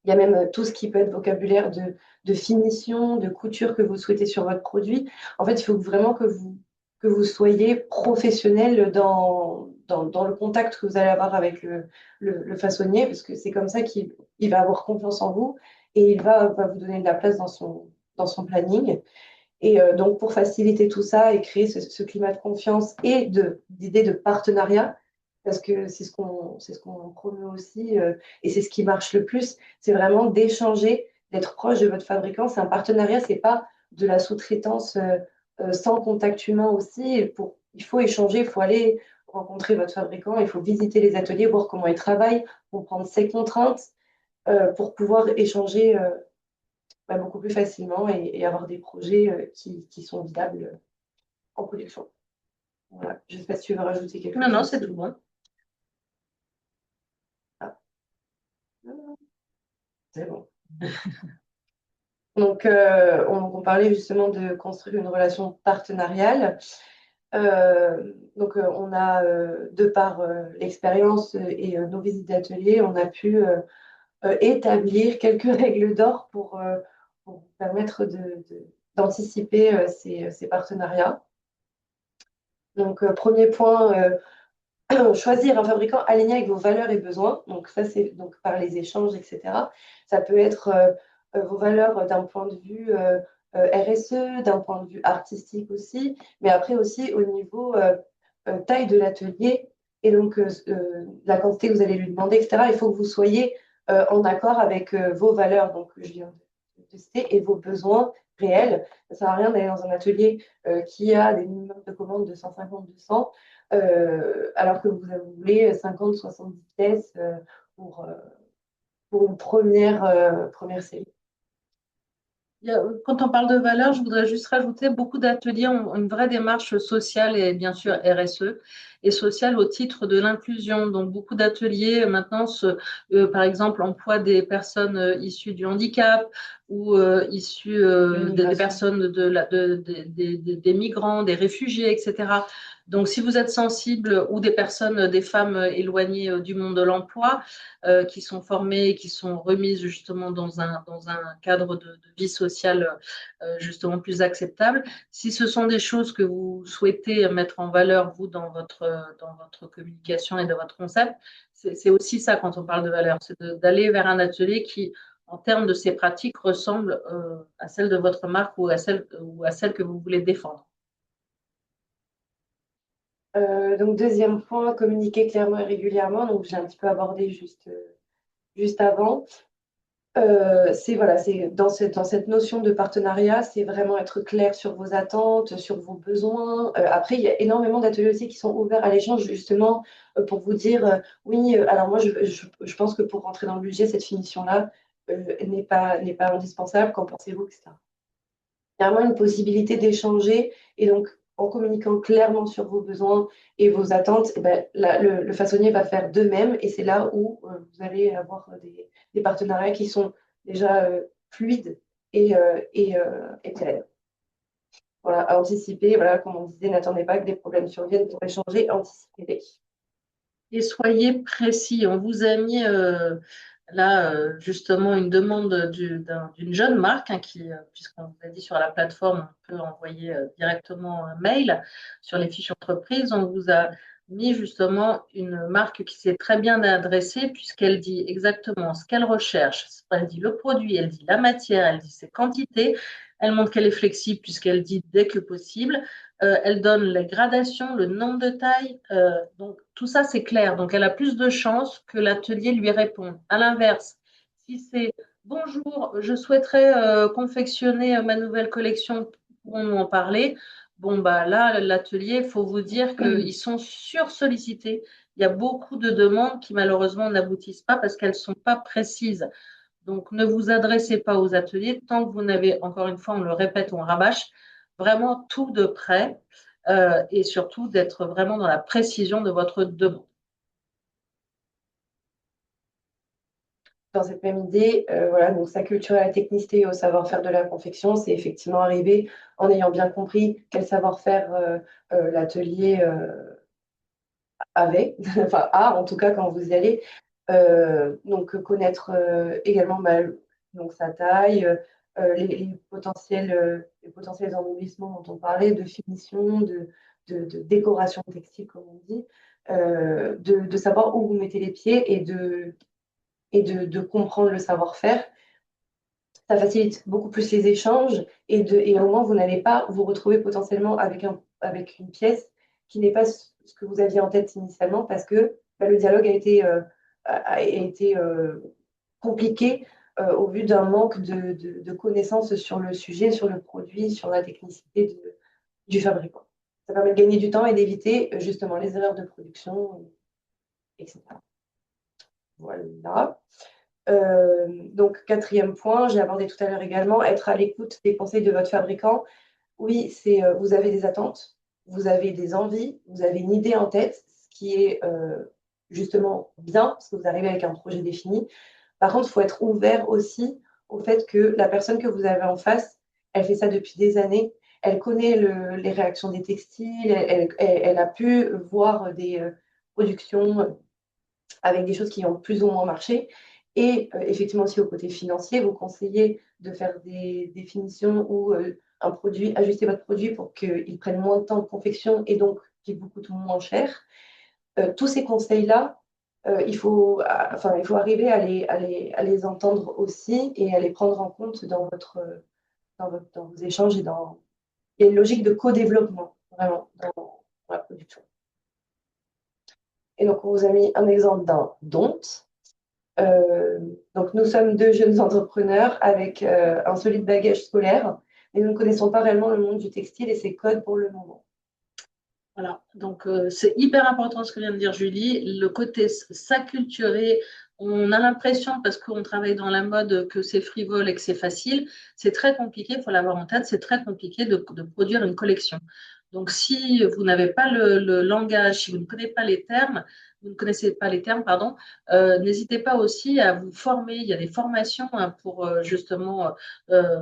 Il y a même tout ce qui peut être vocabulaire de finition, de couture que vous souhaitez sur votre produit. En fait, il faut vraiment que que vous soyez professionnel dans le contact que vous allez avoir avec le façonnier, parce que c'est comme ça qu'il va avoir confiance en vous et va vous donner de la place dans son planning. Et donc, pour faciliter tout ça et créer ce climat de confiance et d'idée de partenariat, parce que c'est ce qu'on promeut aussi, et c'est ce qui marche le plus, c'est vraiment d'échanger, d'être proche de votre fabricant. C'est un partenariat, c'est pas de la sous-traitance sans contact humain aussi. Il faut échanger, il faut aller rencontrer votre fabricant, il faut visiter les ateliers, voir comment il travaille, comprendre ses contraintes, pour pouvoir échanger beaucoup plus facilement et avoir des projets qui sont viables en production. Voilà. Je ne sais pas si tu veux rajouter quelque Non, non, chose. c'est tout bon. Ah, c'est bon. Donc, on parlait justement de construire une relation partenariale. Donc, on a, de par l'expérience et nos visites d'atelier, on a pu établir quelques règles d'or pour vous permettre d'anticiper ces partenariats. Donc, premier point, choisir un fabricant aligné avec vos valeurs et besoins. Donc, ça, c'est donc par les échanges, etc. Ça peut être vos valeurs d'un point de vue RSE, d'un point de vue artistique aussi, mais après aussi au niveau taille de l'atelier et donc la quantité que vous allez lui demander, etc. Il faut que vous soyez en accord avec vos valeurs, donc je viens de citer, et vos besoins réels. Ça ne sert à rien d'aller dans un atelier qui a des minimums de commandes de 150, 200 alors que vous voulez 50, 70 pièces pour, euh, pour une première série. Quand on parle de valeur, je voudrais juste rajouter, beaucoup d'ateliers ont une vraie démarche sociale et bien sûr RSE et sociale au titre de l'inclusion. Donc beaucoup d'ateliers maintenant, par exemple, emploient des personnes issues du handicap ou issues des personnes des migrants, des réfugiés, etc. Donc si vous êtes sensible ou des personnes, des femmes éloignées du monde de l'emploi, qui sont formées, qui sont remises justement dans un cadre de vie sociale justement plus acceptable. Si ce sont des choses que vous souhaitez mettre en valeur, vous, dans votre communication et dans votre concept, c'est aussi ça quand on parle de valeur, c'est d'aller vers un atelier qui, en termes de ses pratiques, ressemble à celle de votre marque ou à celle que vous voulez défendre. Donc, deuxième point, communiquer clairement et régulièrement. Donc, j'ai un petit peu abordé juste avant. C'est dans cette notion de partenariat, c'est vraiment être clair sur vos attentes, sur vos besoins. Après, il y a énormément d'ateliers aussi qui sont ouverts à l'échange, justement, pour vous dire, oui, alors moi, je pense que pour rentrer dans le budget, cette finition-là n'est pas indispensable. Qu'en pensez-vous, etc. Il y a vraiment une possibilité d'échanger et donc en communiquant clairement sur vos besoins et vos attentes, eh ben, le façonnier va faire de même et c'est là où vous allez avoir des partenariats qui sont déjà fluides et clairs. Voilà, à anticiper, voilà, comme on disait, n'attendez pas que des problèmes surviennent pour échanger, anticipez. Et soyez précis. On vous a mis là justement une demande d'une jeune marque qui, puisqu'on vous a dit sur la plateforme, on peut envoyer directement un mail sur les fiches entreprises. On vous a mis justement une marque qui s'est très bien adressée puisqu'elle dit exactement ce qu'elle recherche. Elle dit le produit, elle dit la matière, elle dit ses quantités. Elle montre qu'elle est flexible puisqu'elle dit dès que possible. Elle donne les gradations, le nombre de tailles. Donc, tout ça, c'est clair. Donc, elle a plus de chances que l'atelier lui réponde. À l'inverse, si c'est bonjour, je souhaiterais confectionner ma nouvelle collection, pourrons-nous en parler? Bon, bah là, l'atelier, il faut vous dire qu'ils sont sursollicités. Il y a beaucoup de demandes qui, malheureusement, n'aboutissent pas parce qu'elles ne sont pas précises. Donc, ne vous adressez pas aux ateliers tant que vous n'avez, encore une fois, on le répète, on rabâche, vraiment tout de près et surtout d'être vraiment dans la précision de votre demande. Dans cette même idée, voilà, donc s'acculturer à la technicité et au savoir-faire de la confection, c'est effectivement arrivé en ayant bien compris quel savoir-faire l'atelier avait, enfin a en tout cas quand vous y allez. Donc connaître également donc sa taille, les potentiels embellissements dont on parlait, de finition, de décoration textile, comme on dit, de savoir où vous mettez les pieds et de comprendre le savoir-faire. Ça facilite beaucoup plus les échanges et au moins vous n'allez pas vous retrouver potentiellement avec une pièce qui n'est pas ce que vous aviez en tête initialement parce que bah, le dialogue a été compliqué au vu d'un manque de connaissances sur le sujet, sur le produit, sur la technicité du fabricant. Ça permet de gagner du temps et d'éviter justement les erreurs de production, etc. Voilà. Donc, quatrième point, j'ai abordé tout à l'heure également, être à l'écoute des conseils de votre fabricant. Oui, vous avez des attentes, vous avez des envies, vous avez une idée en tête, ce qui est justement bien, parce que vous arrivez avec un projet défini. Par contre, il faut être ouvert aussi au fait que la personne que vous avez en face, elle fait ça depuis des années, elle connaît les réactions des textiles, elle a pu voir des productions avec des choses qui ont plus ou moins marché. Et effectivement aussi au côté financier, vous conseillez de faire des définitions ou un produit, ajuster votre produit pour qu'il prenne moins de temps de confection et donc qu'il vous coûte moins cher. Tous ces conseils-là, il faut arriver à les entendre aussi et à les prendre en compte dans vos échanges il y a une logique de co-développement, vraiment, dans la production. Et donc, on vous a mis un exemple d'un don. Donc, nous sommes deux jeunes entrepreneurs avec un solide bagage scolaire, mais nous ne connaissons pas réellement le monde du textile et ses codes pour le moment. Voilà, donc c'est hyper important ce que vient de dire Julie, le côté s'acculturer. On a l'impression, parce qu'on travaille dans la mode, que c'est frivole et que c'est facile. C'est très compliqué, il faut l'avoir en tête, c'est très compliqué de produire une collection. Donc, si vous n'avez pas le langage, si vous ne connaissez pas les termes, vous ne connaissez pas les termes, pardon, n'hésitez pas aussi à vous former. Il y a des formations hein, pour justement euh,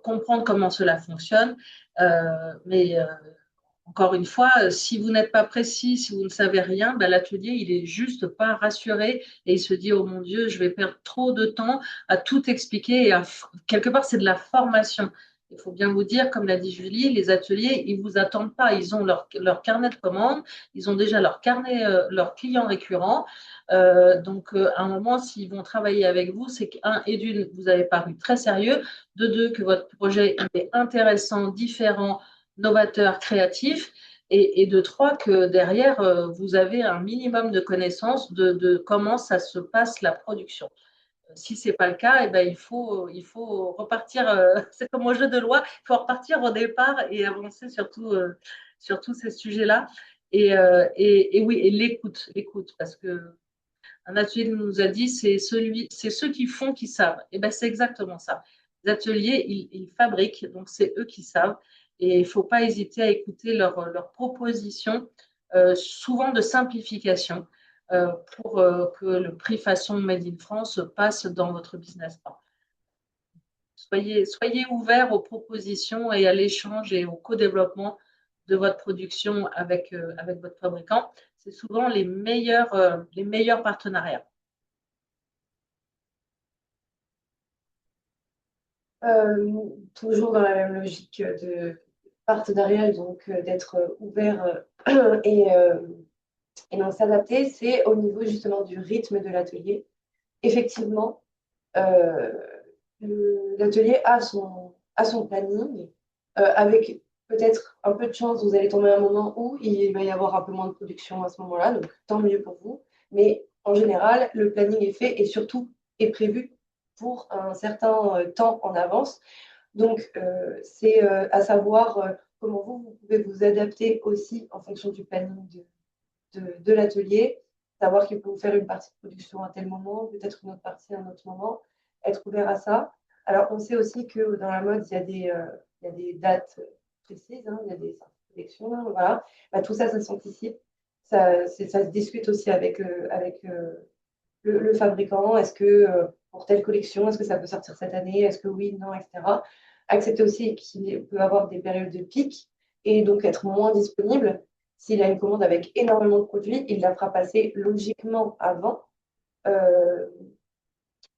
comprendre comment cela fonctionne. Mais encore une fois, si vous n'êtes pas précis, si vous ne savez rien, ben, l'atelier, il est juste pas rassuré et il se dit, oh mon Dieu, je vais perdre trop de temps à tout expliquer. Quelque part, c'est de la formation. Il faut bien vous dire, comme l'a dit Julie, les ateliers, ils ne vous attendent pas. Ils ont leur carnet de commandes, ils ont déjà leur carnet, leurs clients récurrents. Donc, à un moment, s'ils vont travailler avec vous, c'est qu'un et d'une, vous avez paru très sérieux. De deux, que votre projet est intéressant, différent, novateur, créatif, et de trois, que derrière, vous avez un minimum de connaissances de comment ça se passe la production. Si ce n'est pas le cas, eh ben, il faut repartir, c'est comme au jeu de loi, il faut repartir au départ et avancer sur tous ces sujets-là. Et oui, et l'écoute, parce que un atelier nous a dit, c'est ceux qui font qui savent. Et ben, c'est exactement ça. Les ateliers, ils fabriquent, donc c'est eux qui savent. Et il ne faut pas hésiter à écouter leurs propositions, souvent de simplification, pour que le prix façon Made in France passe dans votre business plan. Soyez ouverts aux propositions et à l'échange et au co-développement de votre production avec votre fabricant. C'est souvent les meilleurs partenariats. Toujours dans la même logique de partenariat, donc d'être ouvert et donc s'adapter, c'est au niveau justement du rythme de l'atelier. Effectivement, euh, l'atelier a son planning, avec peut-être un peu de chance, vous allez tomber à un moment où il va y avoir un peu moins de production à ce moment-là, donc tant mieux pour vous. Mais en général, le planning est fait et surtout est prévu pour un certain temps en avance. Donc, c'est à savoir comment vous pouvez vous adapter aussi en fonction du planning de l'atelier, savoir qu'il faut faire une partie de production à tel moment, peut-être une autre partie à un autre moment, être ouvert à ça. Alors, on sait aussi que dans la mode, il y a des dates précises, hein, il y a des sélections, hein, voilà. Bah, tout ça, ça s'anticipe. Ça se discute aussi avec le fabricant. Est-ce que pour telle collection, est-ce que ça peut sortir cette année? Est-ce que oui, non, etc. Accepter aussi qu'il peut avoir des périodes de pic et donc être moins disponible. S'il a une commande avec énormément de produits, il la fera passer logiquement avant, euh,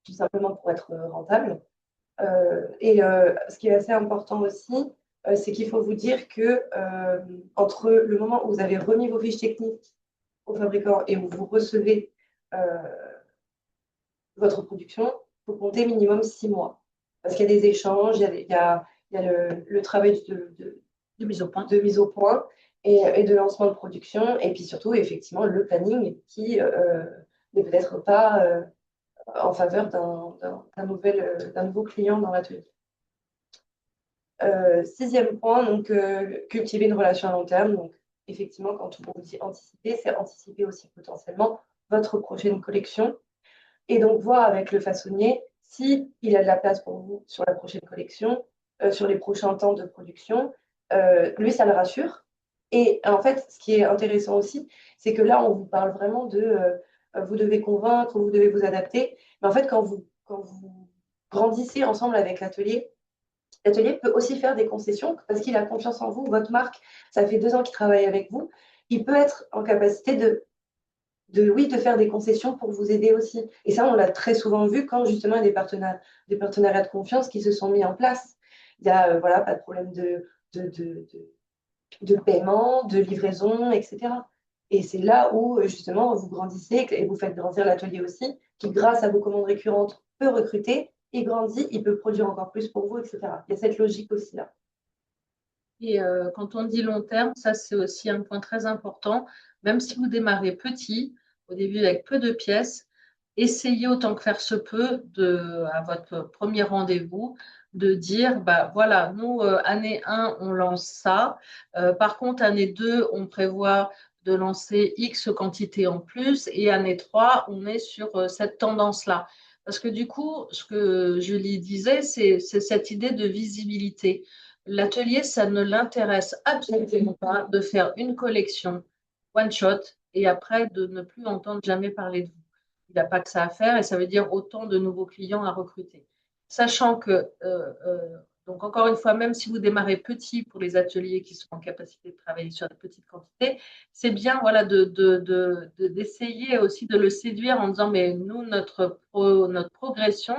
tout simplement pour être rentable. Et ce qui est assez important aussi, c'est qu'il faut vous dire que entre le moment où vous avez remis vos fiches techniques au fabricant et où vous recevez votre production, il faut compter minimum 6 mois. Parce qu'il y a des échanges, il y a le travail de mise au point et de lancement de production, et puis surtout, effectivement, le planning qui n'est peut-être pas en faveur d'un nouveau client dans l'atelier. Sixième point, donc cultiver une relation à long terme. Donc, effectivement, quand on dit anticiper, c'est anticiper aussi potentiellement votre prochaine collection. Et donc, voir avec le façonnier si il a de la place pour vous sur la prochaine collection, sur les prochains temps de production. Lui, ça le rassure. Et en fait, ce qui est intéressant aussi, c'est que là, on vous parle vraiment de vous devez convaincre, vous devez vous adapter. Mais en fait, quand vous grandissez ensemble avec l'atelier, l'atelier peut aussi faire des concessions parce qu'il a confiance en vous, votre marque, ça fait 2 ans qu'il travaille avec vous. Il peut être en capacité oui, de faire des concessions pour vous aider aussi. Et ça, on l'a très souvent vu quand justement il y a des partenariats de confiance qui se sont mis en place. Il n'y a voilà, pas de problème de paiement, de livraison, etc. Et c'est là où justement vous grandissez et vous faites grandir l'atelier aussi, qui grâce à vos commandes récurrentes peut recruter, il grandit, il peut produire encore plus pour vous, etc. Il y a cette logique aussi là. Et quand on dit long terme, ça c'est aussi un point très important. Même si vous démarrez petit, au début avec peu de pièces, essayez autant que faire se peut à votre premier rendez-vous de dire, bah voilà, nous, année 1, on lance ça. Par contre, année 2, on prévoit de lancer X quantité en plus. Et année 3, on est sur cette tendance-là. Parce que du coup, ce que Julie disait, c'est cette idée de visibilité. L'atelier, ça ne l'intéresse absolument pas de faire une collection one shot et après de ne plus entendre jamais parler de vous. Il n'a pas que ça à faire et ça veut dire autant de nouveaux clients à recruter. Sachant que, donc encore une fois, même si vous démarrez petit pour les ateliers qui sont en capacité de travailler sur des petites quantités, c'est bien voilà, d'essayer aussi de le séduire en disant, mais nous, notre progression,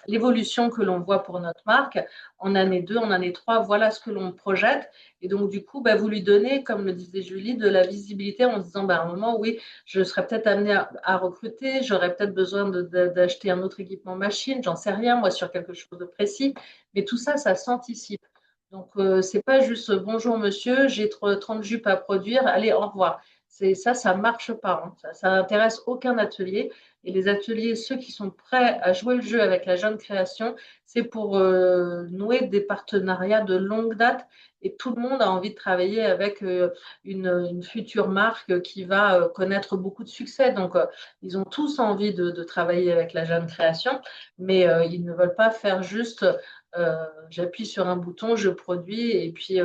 l'évolution que l'on voit pour notre marque en année 2, en année 3, voilà ce que l'on projette. Et donc, du coup, bah, vous lui donnez, comme le disait Julie, de la visibilité en disant, bah, à un moment, oui, je serais peut-être amenée à recruter, j'aurais peut-être besoin d'acheter un autre équipement machine, j'en sais rien, moi, sur quelque chose de précis. Mais tout ça, ça s'anticipe. Donc, c'est pas juste bonjour monsieur, j'ai 30 jupes à produire, allez, au revoir. Ça marche pas. Hein. Ça n'intéresse aucun atelier. Et les ateliers, ceux qui sont prêts à jouer le jeu avec la jeune création, c'est pour nouer des partenariats de longue date. Et tout le monde a envie de travailler avec une future marque qui va connaître beaucoup de succès. Donc, ils ont tous envie de travailler avec la jeune création, mais ils ne veulent pas faire juste j'appuie sur un bouton, je produis et puis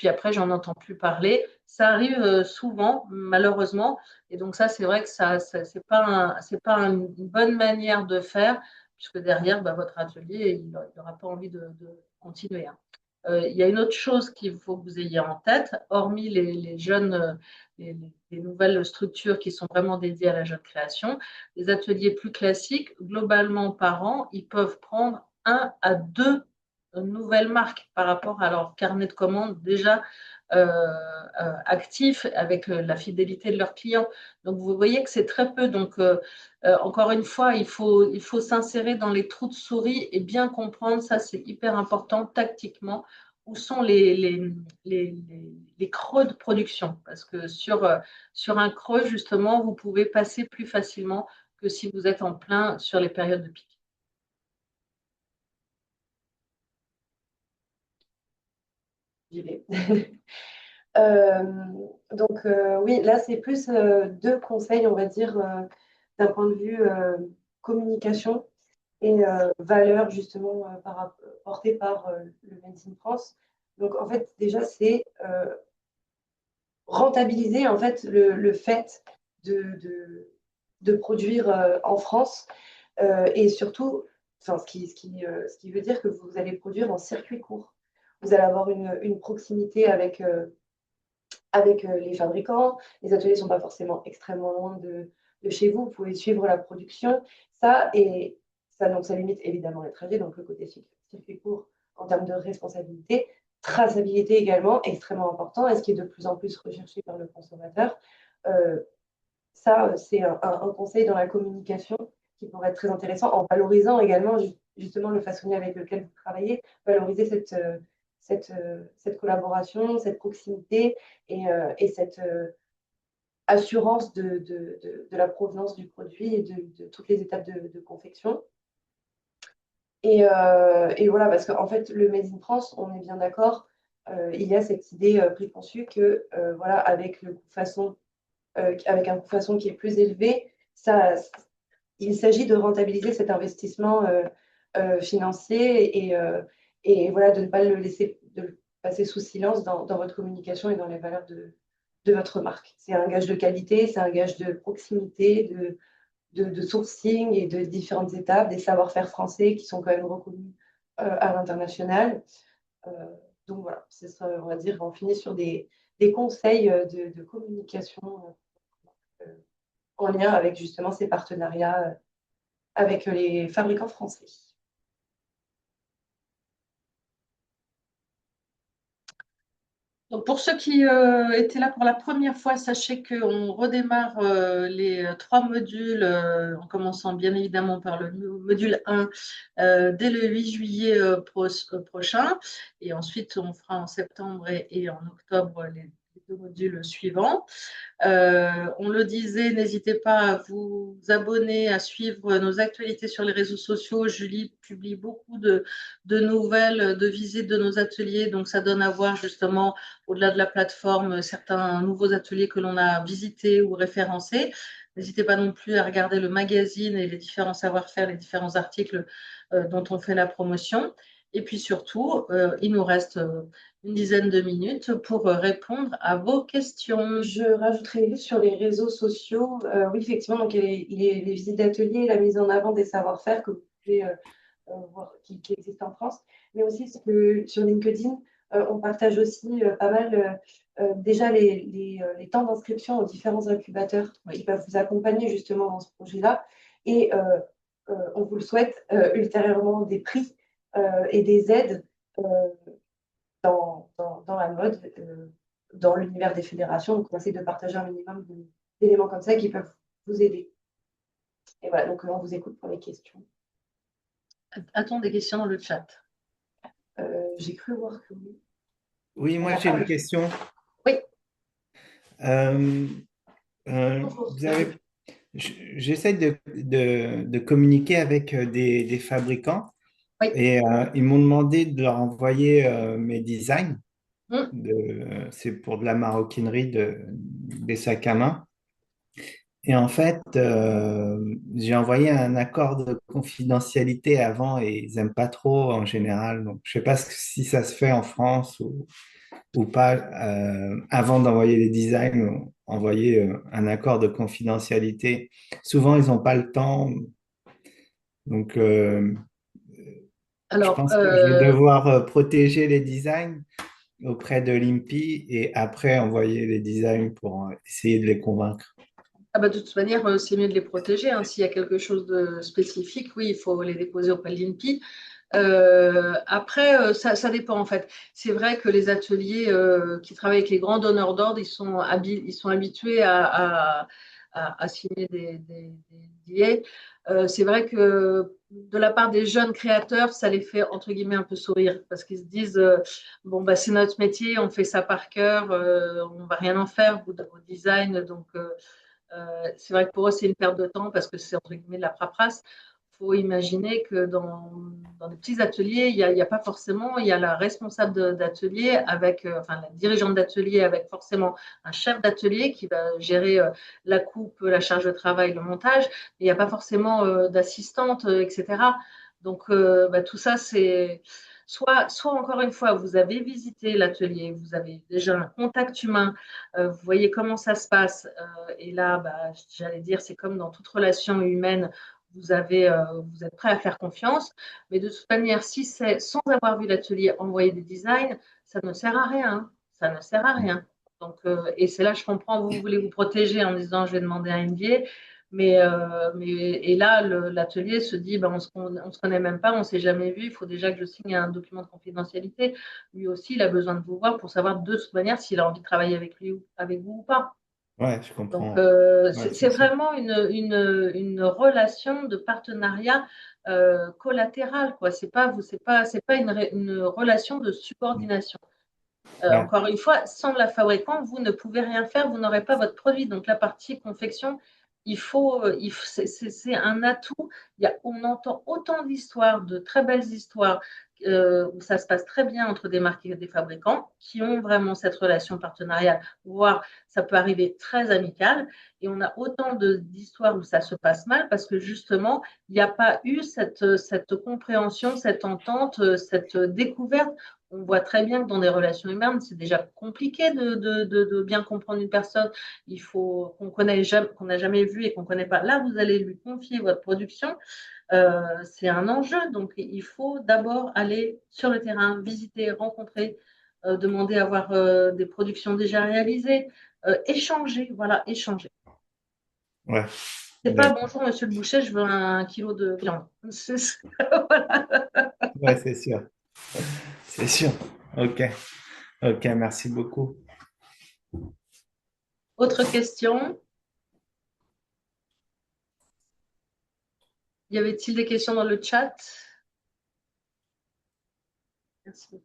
après, j'en entends plus parler. Ça arrive souvent, malheureusement. Et donc ça, c'est vrai que c'est pas une bonne manière de faire, puisque derrière, bah, votre atelier, il n'aura pas envie de continuer. Hein. Il y a une autre chose qu'il faut que vous ayez en tête, hormis les jeunes, les nouvelles structures qui sont vraiment dédiées à la jeune création, les ateliers plus classiques, globalement par an, ils peuvent prendre 1 à 2 nouvelles marques par rapport à leur carnet de commandes déjà actifs avec la fidélité de leurs clients. Donc, vous voyez que c'est très peu. Donc, encore une fois, il faut s'insérer dans les trous de souris et bien comprendre, ça c'est hyper important tactiquement, où sont les creux de production. Parce que sur un creux, justement, vous pouvez passer plus facilement que si vous êtes en plein sur les périodes de pic. J'y vais. Euh, donc oui, là c'est plus 2 conseils, on va dire, d'un point de vue communication et valeur justement portée par le Made in France. Donc en fait déjà c'est rentabiliser en fait le fait de produire en France et surtout, enfin, ce qui veut dire que vous allez produire en circuit court. Vous allez avoir une proximité avec les fabricants. Les ateliers ne sont pas forcément extrêmement loin de chez vous. Vous pouvez suivre la production. Ça, et ça, donc, ça limite évidemment les trajets. Donc, le côté circuit court en termes de responsabilité. Traçabilité également, extrêmement important, et ce qui est de plus en plus recherché par le consommateur. Euh, Ça, c'est un conseil dans la communication qui pourrait être très intéressant en valorisant également justement le façonnier avec lequel vous travaillez, valoriser cette collaboration, cette proximité et cette assurance de la provenance du produit et de toutes les étapes de confection. Et voilà, parce qu'en fait, le Made in France, on est bien d'accord, il y a cette idée préconçue que voilà, avec un coût façon qui est plus élevé, il s'agit de rentabiliser cet investissement financier et voilà, de ne pas le laisser de le passer sous silence dans votre communication et dans les valeurs de votre marque. C'est un gage de qualité, c'est un gage de proximité, de sourcing et de différentes étapes, des savoir-faire français qui sont quand même reconnus à l'international. Euh, donc voilà, c'est ça, on va dire, on finit sur des conseils de communication en lien avec justement ces partenariats avec les fabricants français. Donc pour ceux qui étaient là pour la première fois, sachez qu'on redémarre les trois modules, en commençant bien évidemment par le module 1 dès le 8 juillet prochain. Et ensuite, on fera en septembre et en octobre les deux modules suivants. On le disait, n'hésitez pas à vous abonner, à suivre nos actualités sur les réseaux sociaux. Julie publie beaucoup de nouvelles, de visites de nos ateliers. Donc, ça donne à voir justement, au-delà de la plateforme, certains nouveaux ateliers que l'on a visités ou référencés. N'hésitez pas non plus à regarder le magazine et les différents savoir-faire, les différents articles dont on fait la promotion. Et puis surtout, il nous reste une dizaine de minutes pour répondre à vos questions. Je rajouterai juste sur les réseaux sociaux, oui, effectivement, donc les visites d'ateliers, la mise en avant des savoir-faire que vous pouvez voir, qui existent en France, mais aussi sur LinkedIn, on partage aussi pas mal déjà les temps d'inscription aux différents incubateurs qui peuvent vous accompagner justement dans ce projet-là. Et on vous le souhaite ultérieurement des prix et des aides euh, dans la mode, dans l'univers des fédérations. Donc, on essaie de partager un minimum d'éléments comme ça qui peuvent vous aider. Et voilà, donc on vous écoute pour les questions. A-t-on des questions dans le chat? J'ai cru voir que oui. Oui, On moi a j'ai une parlé. question. Oui, Euh, bonjour. vous avez, j'essaie de communiquer avec des fabricants Oui. et ils m'ont demandé de leur envoyer mes designs. Hum. C'est pour de la maroquinerie, des sacs à main. Et en fait, j'ai envoyé un accord de confidentialité avant et ils n'aiment pas trop en général. Donc, je ne sais pas si ça se fait en France ou pas. Avant d'envoyer les designs, envoyer un accord de confidentialité. Souvent, ils n'ont pas le temps. Donc, je Alors, pense que je vais devoir protéger les designs auprès de l'INPI et après envoyer les designs pour essayer de les convaincre. ah bah, de toute manière, c'est mieux de les protéger, hein. S'il y a quelque chose de spécifique, oui, il faut les déposer auprès de l'INPI. Après, ça dépend en fait. C'est vrai que les ateliers qui travaillent avec les grands donneurs d'ordre, ils sont habitués à signer des billets. C'est vrai que de la part des jeunes créateurs, ça les fait entre guillemets un peu sourire parce qu'ils se disent bon bah c'est notre métier, on fait ça par cœur, on va rien en faire au design, donc c'est vrai que pour eux, c'est une perte de temps parce que c'est entre guillemets de la paperasse. Il faut imaginer que dans les petits ateliers, il y a pas forcément, il y a la responsable d'atelier avec, enfin la dirigeante d'atelier avec forcément un chef d'atelier qui va gérer la coupe, la charge de travail, le montage. Mais il n'y a pas forcément d'assistante, etc. Donc bah, tout ça, c'est soit encore une fois, vous avez visité l'atelier, vous avez déjà un contact humain, vous voyez comment ça se passe. Et là, bah, j'allais dire, c'est comme dans toute relation humaine, vous êtes prêt à faire confiance. Mais de toute manière, si c'est sans avoir vu l'atelier envoyer des designs, ça ne sert à rien. Ça ne sert à rien. Donc, et c'est là, je comprends, vous voulez vous protéger en disant, je vais demander un NDA. Et là, l'atelier se dit, ben, on se connaît même pas, on s'est jamais vu, il faut déjà que je signe un document de confidentialité. Lui aussi, il a besoin de vous voir pour savoir de toute manière s'il a envie de travailler avec lui, avec vous ou pas. Ouais, je Donc, comprends. Ouais, c'est c'est sûr. vraiment une relation de partenariat collatérale, quoi. C'est pas une relation de subordination. Ouais, Encore une fois, sans la fabricant, vous ne pouvez rien faire, vous n'aurez pas votre produit. Donc la partie confection, c'est un atout. On entend autant d'histoires, de très belles histoires, où ça se passe très bien entre des marques et des fabricants qui ont vraiment cette relation partenariale, voire ça peut arriver très amicale. Et on a autant d'histoires où ça se passe mal parce que justement, il n'y a pas eu cette compréhension, cette entente, cette découverte. On voit très bien que dans des relations humaines, c'est déjà compliqué de bien comprendre une personne. Il faut qu'on n'a jamais vu et qu'on ne connaît pas. Là, vous allez lui confier votre production. C'est un enjeu. Donc, il faut d'abord aller sur le terrain, visiter, rencontrer, demander à voir des productions déjà réalisées, échanger. Voilà, échanger. ouais, C'est pas d'accord. bonjour, monsieur le boucher, je veux 1 kilo de viande. Ouais, c'est sûr. C'est sûr. Ok. Ok, merci beaucoup. Autre question? Y avait-il des questions dans le chat? Merci.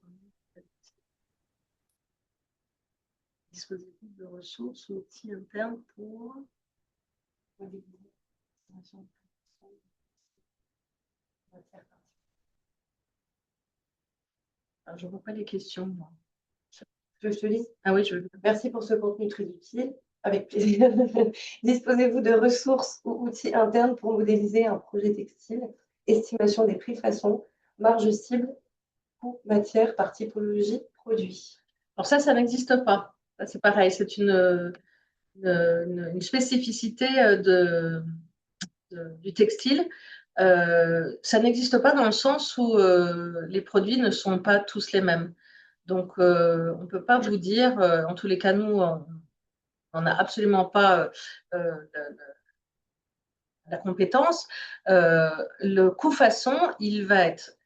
Dispositif de ressources ou outils internes pour modéliser l'information. Alors, je ne vois pas les questions, moi. Je te lis. Ah oui, je veux. Merci pour ce contenu très utile. Avec plaisir. Disposez-vous de ressources ou outils internes pour modéliser un projet textile? Estimation des prix façon, marge cible, coût matière par typologie produit. Alors ça n'existe pas. Ça, c'est pareil, c'est une spécificité du textile. Ça n'existe pas dans le sens où les produits ne sont pas tous les mêmes. Donc, on ne peut pas vous dire, en tous les cas, nous, on n'a absolument pas la compétence. Le coût façon, il va être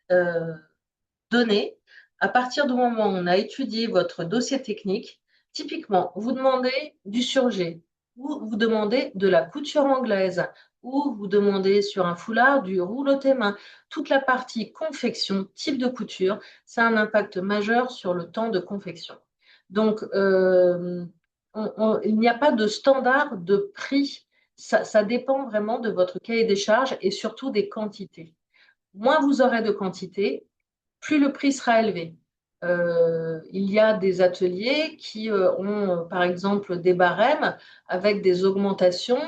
donné à partir du moment où on a étudié votre dossier technique. Typiquement, vous demandez du surjet, ou vous demandez de la couture anglaise, ou vous demandez sur un foulard du rouleauté main. Toute la partie confection, type de couture, ça a un impact majeur sur le temps de confection. Donc, il n'y a pas de standard de prix. Ça dépend vraiment de votre cahier des charges et surtout des quantités. Moins vous aurez de quantités, plus le prix sera élevé. Il y a des ateliers qui ont, par exemple, des barèmes avec des augmentations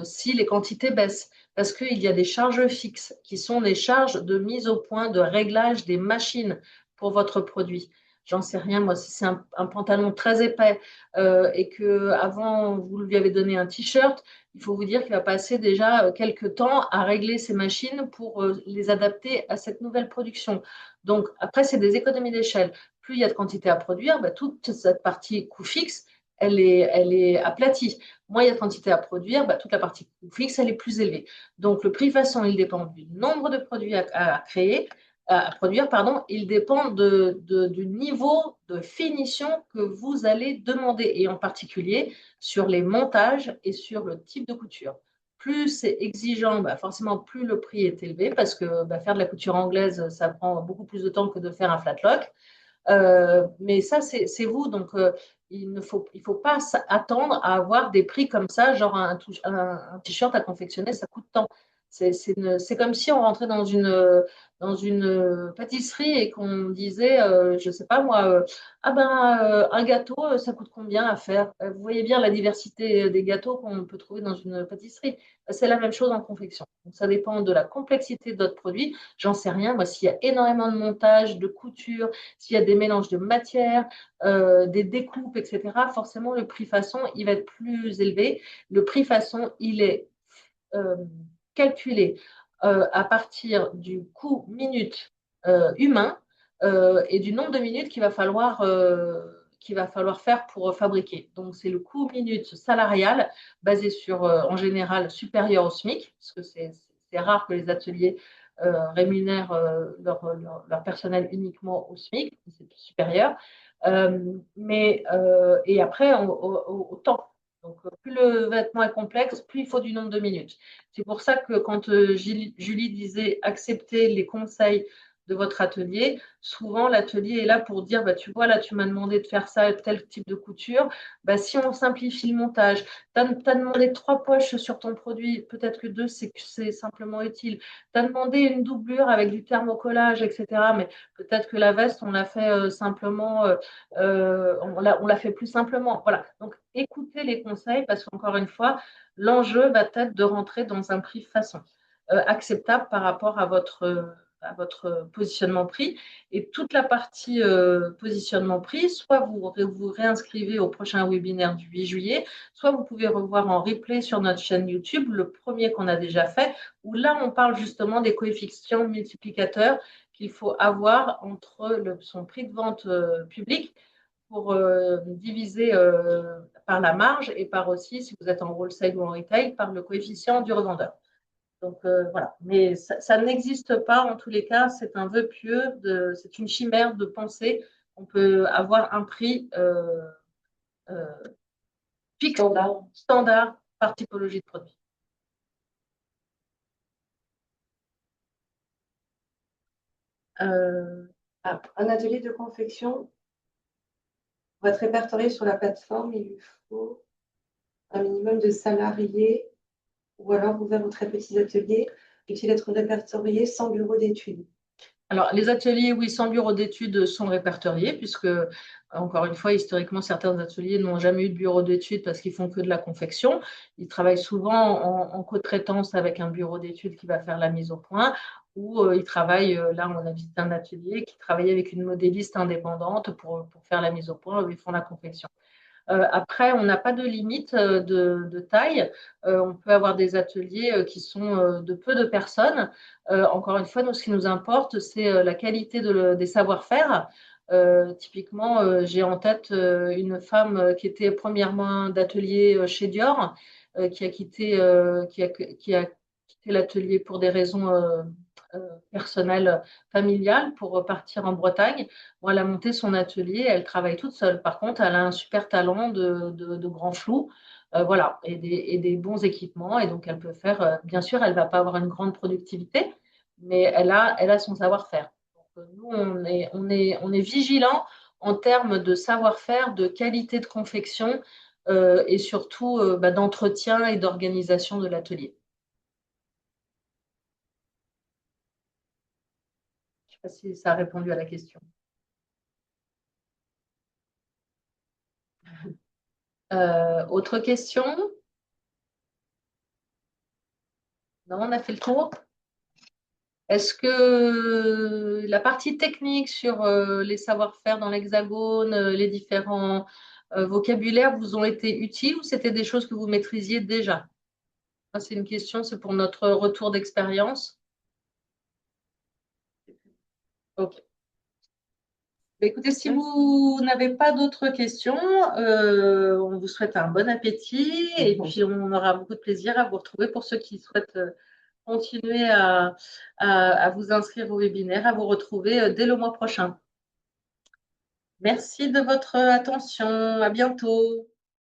si les quantités baissent, parce qu'il y a des charges fixes qui sont des charges de mise au point, de réglage des machines pour votre produit. J'en sais rien, moi, si c'est un pantalon très épais et que avant vous lui avez donné un t-shirt, il faut vous dire qu'il va passer déjà quelques temps à régler ces machines pour les adapter à cette nouvelle production. Donc, après, c'est des économies d'échelle. Plus il y a de quantité à produire, bah, toute cette partie coût fixe, elle est aplatie. Moins il y a de quantité à produire, bah, toute la partie coût fixe, elle est plus élevée. Donc, le prix façon, il dépend du nombre de produits à créer, à produire, pardon. Il dépend du niveau de finition que vous allez demander, et en particulier sur les montages et sur le type de couture. Plus c'est exigeant, bah forcément, plus le prix est élevé parce que bah, faire de la couture anglaise, ça prend beaucoup plus de temps que de faire un flat lock. Mais ça, c'est vous. Donc, il faut pas attendre à avoir des prix comme ça, genre un t-shirt à confectionner, ça coûte tant. C'est comme si on rentrait dans une pâtisserie et qu'on disait, je sais pas moi, ah ben, un gâteau, ça coûte combien à faire? Vous voyez bien la diversité des gâteaux qu'on peut trouver dans une pâtisserie. C'est la même chose en confection. Donc, ça dépend de la complexité de votre produit. J'en sais rien. Moi, s'il y a énormément de montage, de couture, s'il y a des mélanges de matières, des découpes, etc., forcément, le prix façon, il va être plus élevé. Le prix façon, il est euh, calculé à partir du coût minute humain et du nombre de minutes qu'il va falloir qu'il va falloir faire pour fabriquer. Donc, c'est le coût minute salarial basé sur, en général, supérieur au SMIC, parce que c'est rare que les ateliers rémunèrent leur personnel uniquement au SMIC, c'est supérieur. Et après, au temps. Donc, plus le vêtement est complexe, plus il faut du nombre de minutes. C'est pour ça que quand Julie disait accepter les conseils de votre atelier, souvent l'atelier est là pour dire, bah, tu vois, là, tu m'as demandé de faire ça, tel type de couture. Bah, si on simplifie le montage, tu as demandé 3 poches sur ton produit, peut-être que 2, c'est simplement utile. Tu as demandé une doublure avec du thermocollage, etc. Mais peut-être que la veste, on l'a fait simplement, on l'a fait plus simplement. Voilà. Donc, écoutez les conseils parce qu'encore une fois, l'enjeu va être de rentrer dans un prix façon, acceptable par rapport à votre positionnement prix. Et toute la partie positionnement prix, soit vous réinscrivez au prochain webinaire du 8 juillet, soit vous pouvez revoir en replay sur notre chaîne YouTube, le premier qu'on a déjà fait, où là, on parle justement des coefficients multiplicateurs qu'il faut avoir entre son prix de vente public pour diviser par la marge et par aussi, si vous êtes en wholesale ou en retail, par le coefficient du revendeur. Donc voilà, mais ça n'existe pas en tous les cas, c'est un vœu pieux, c'est une chimère de penser qu'on peut avoir un prix euh, fixe, standard par typologie de produit. Un atelier de confection va être répertorié sur la plateforme. Il lui faut un minimum de salariés ou alors ouvert aux très petits ateliers. Peut-il être répertorié sans bureau d'études? Alors, les ateliers, oui, sans bureau d'études sont répertoriés, puisque, encore une fois, historiquement, certains ateliers n'ont jamais eu de bureau d'études parce qu'ils font que de la confection. Ils travaillent souvent en co-traitance avec un bureau d'études qui va faire la mise au point, ou ils travaillent, là, on a visité un atelier qui travaillait avec une modéliste indépendante pour faire la mise au point, où ils font la confection. Après, on n'a pas de limite de taille. On peut avoir des ateliers qui sont de peu de personnes. Encore une fois, nous, ce qui nous importe, c'est la qualité des savoir-faire. Typiquement, j'ai en tête une femme qui était premièrement d'atelier chez Dior, qui a quitté l'atelier pour des raisons personnelles, familiales, pour partir en Bretagne. Bon, elle a monté son atelier, elle travaille toute seule. Par contre, elle a un super talent de grand flou, voilà, et des bons équipements. Et donc, elle peut faire, bien sûr, elle ne va pas avoir une grande productivité, mais elle a son savoir-faire. Donc, nous, on est vigilant en termes de savoir-faire, de qualité de confection et surtout d'entretien et d'organisation de l'atelier. Je ne sais pas si ça a répondu à la question. Autre question? Non, on a fait le tour. Est-ce que la partie technique sur les savoir-faire dans l'Hexagone, les différents vocabulaires vous ont été utiles ou c'était des choses que vous maîtrisiez déjà? Ça, c'est une question, c'est pour notre retour d'expérience. Ok. Écoutez, si vous n'avez pas d'autres questions, on vous souhaite un bon appétit et puis on aura beaucoup de plaisir à vous retrouver pour ceux qui souhaitent continuer à vous inscrire au webinaire, à vous retrouver dès le mois prochain. Merci de votre attention. À bientôt.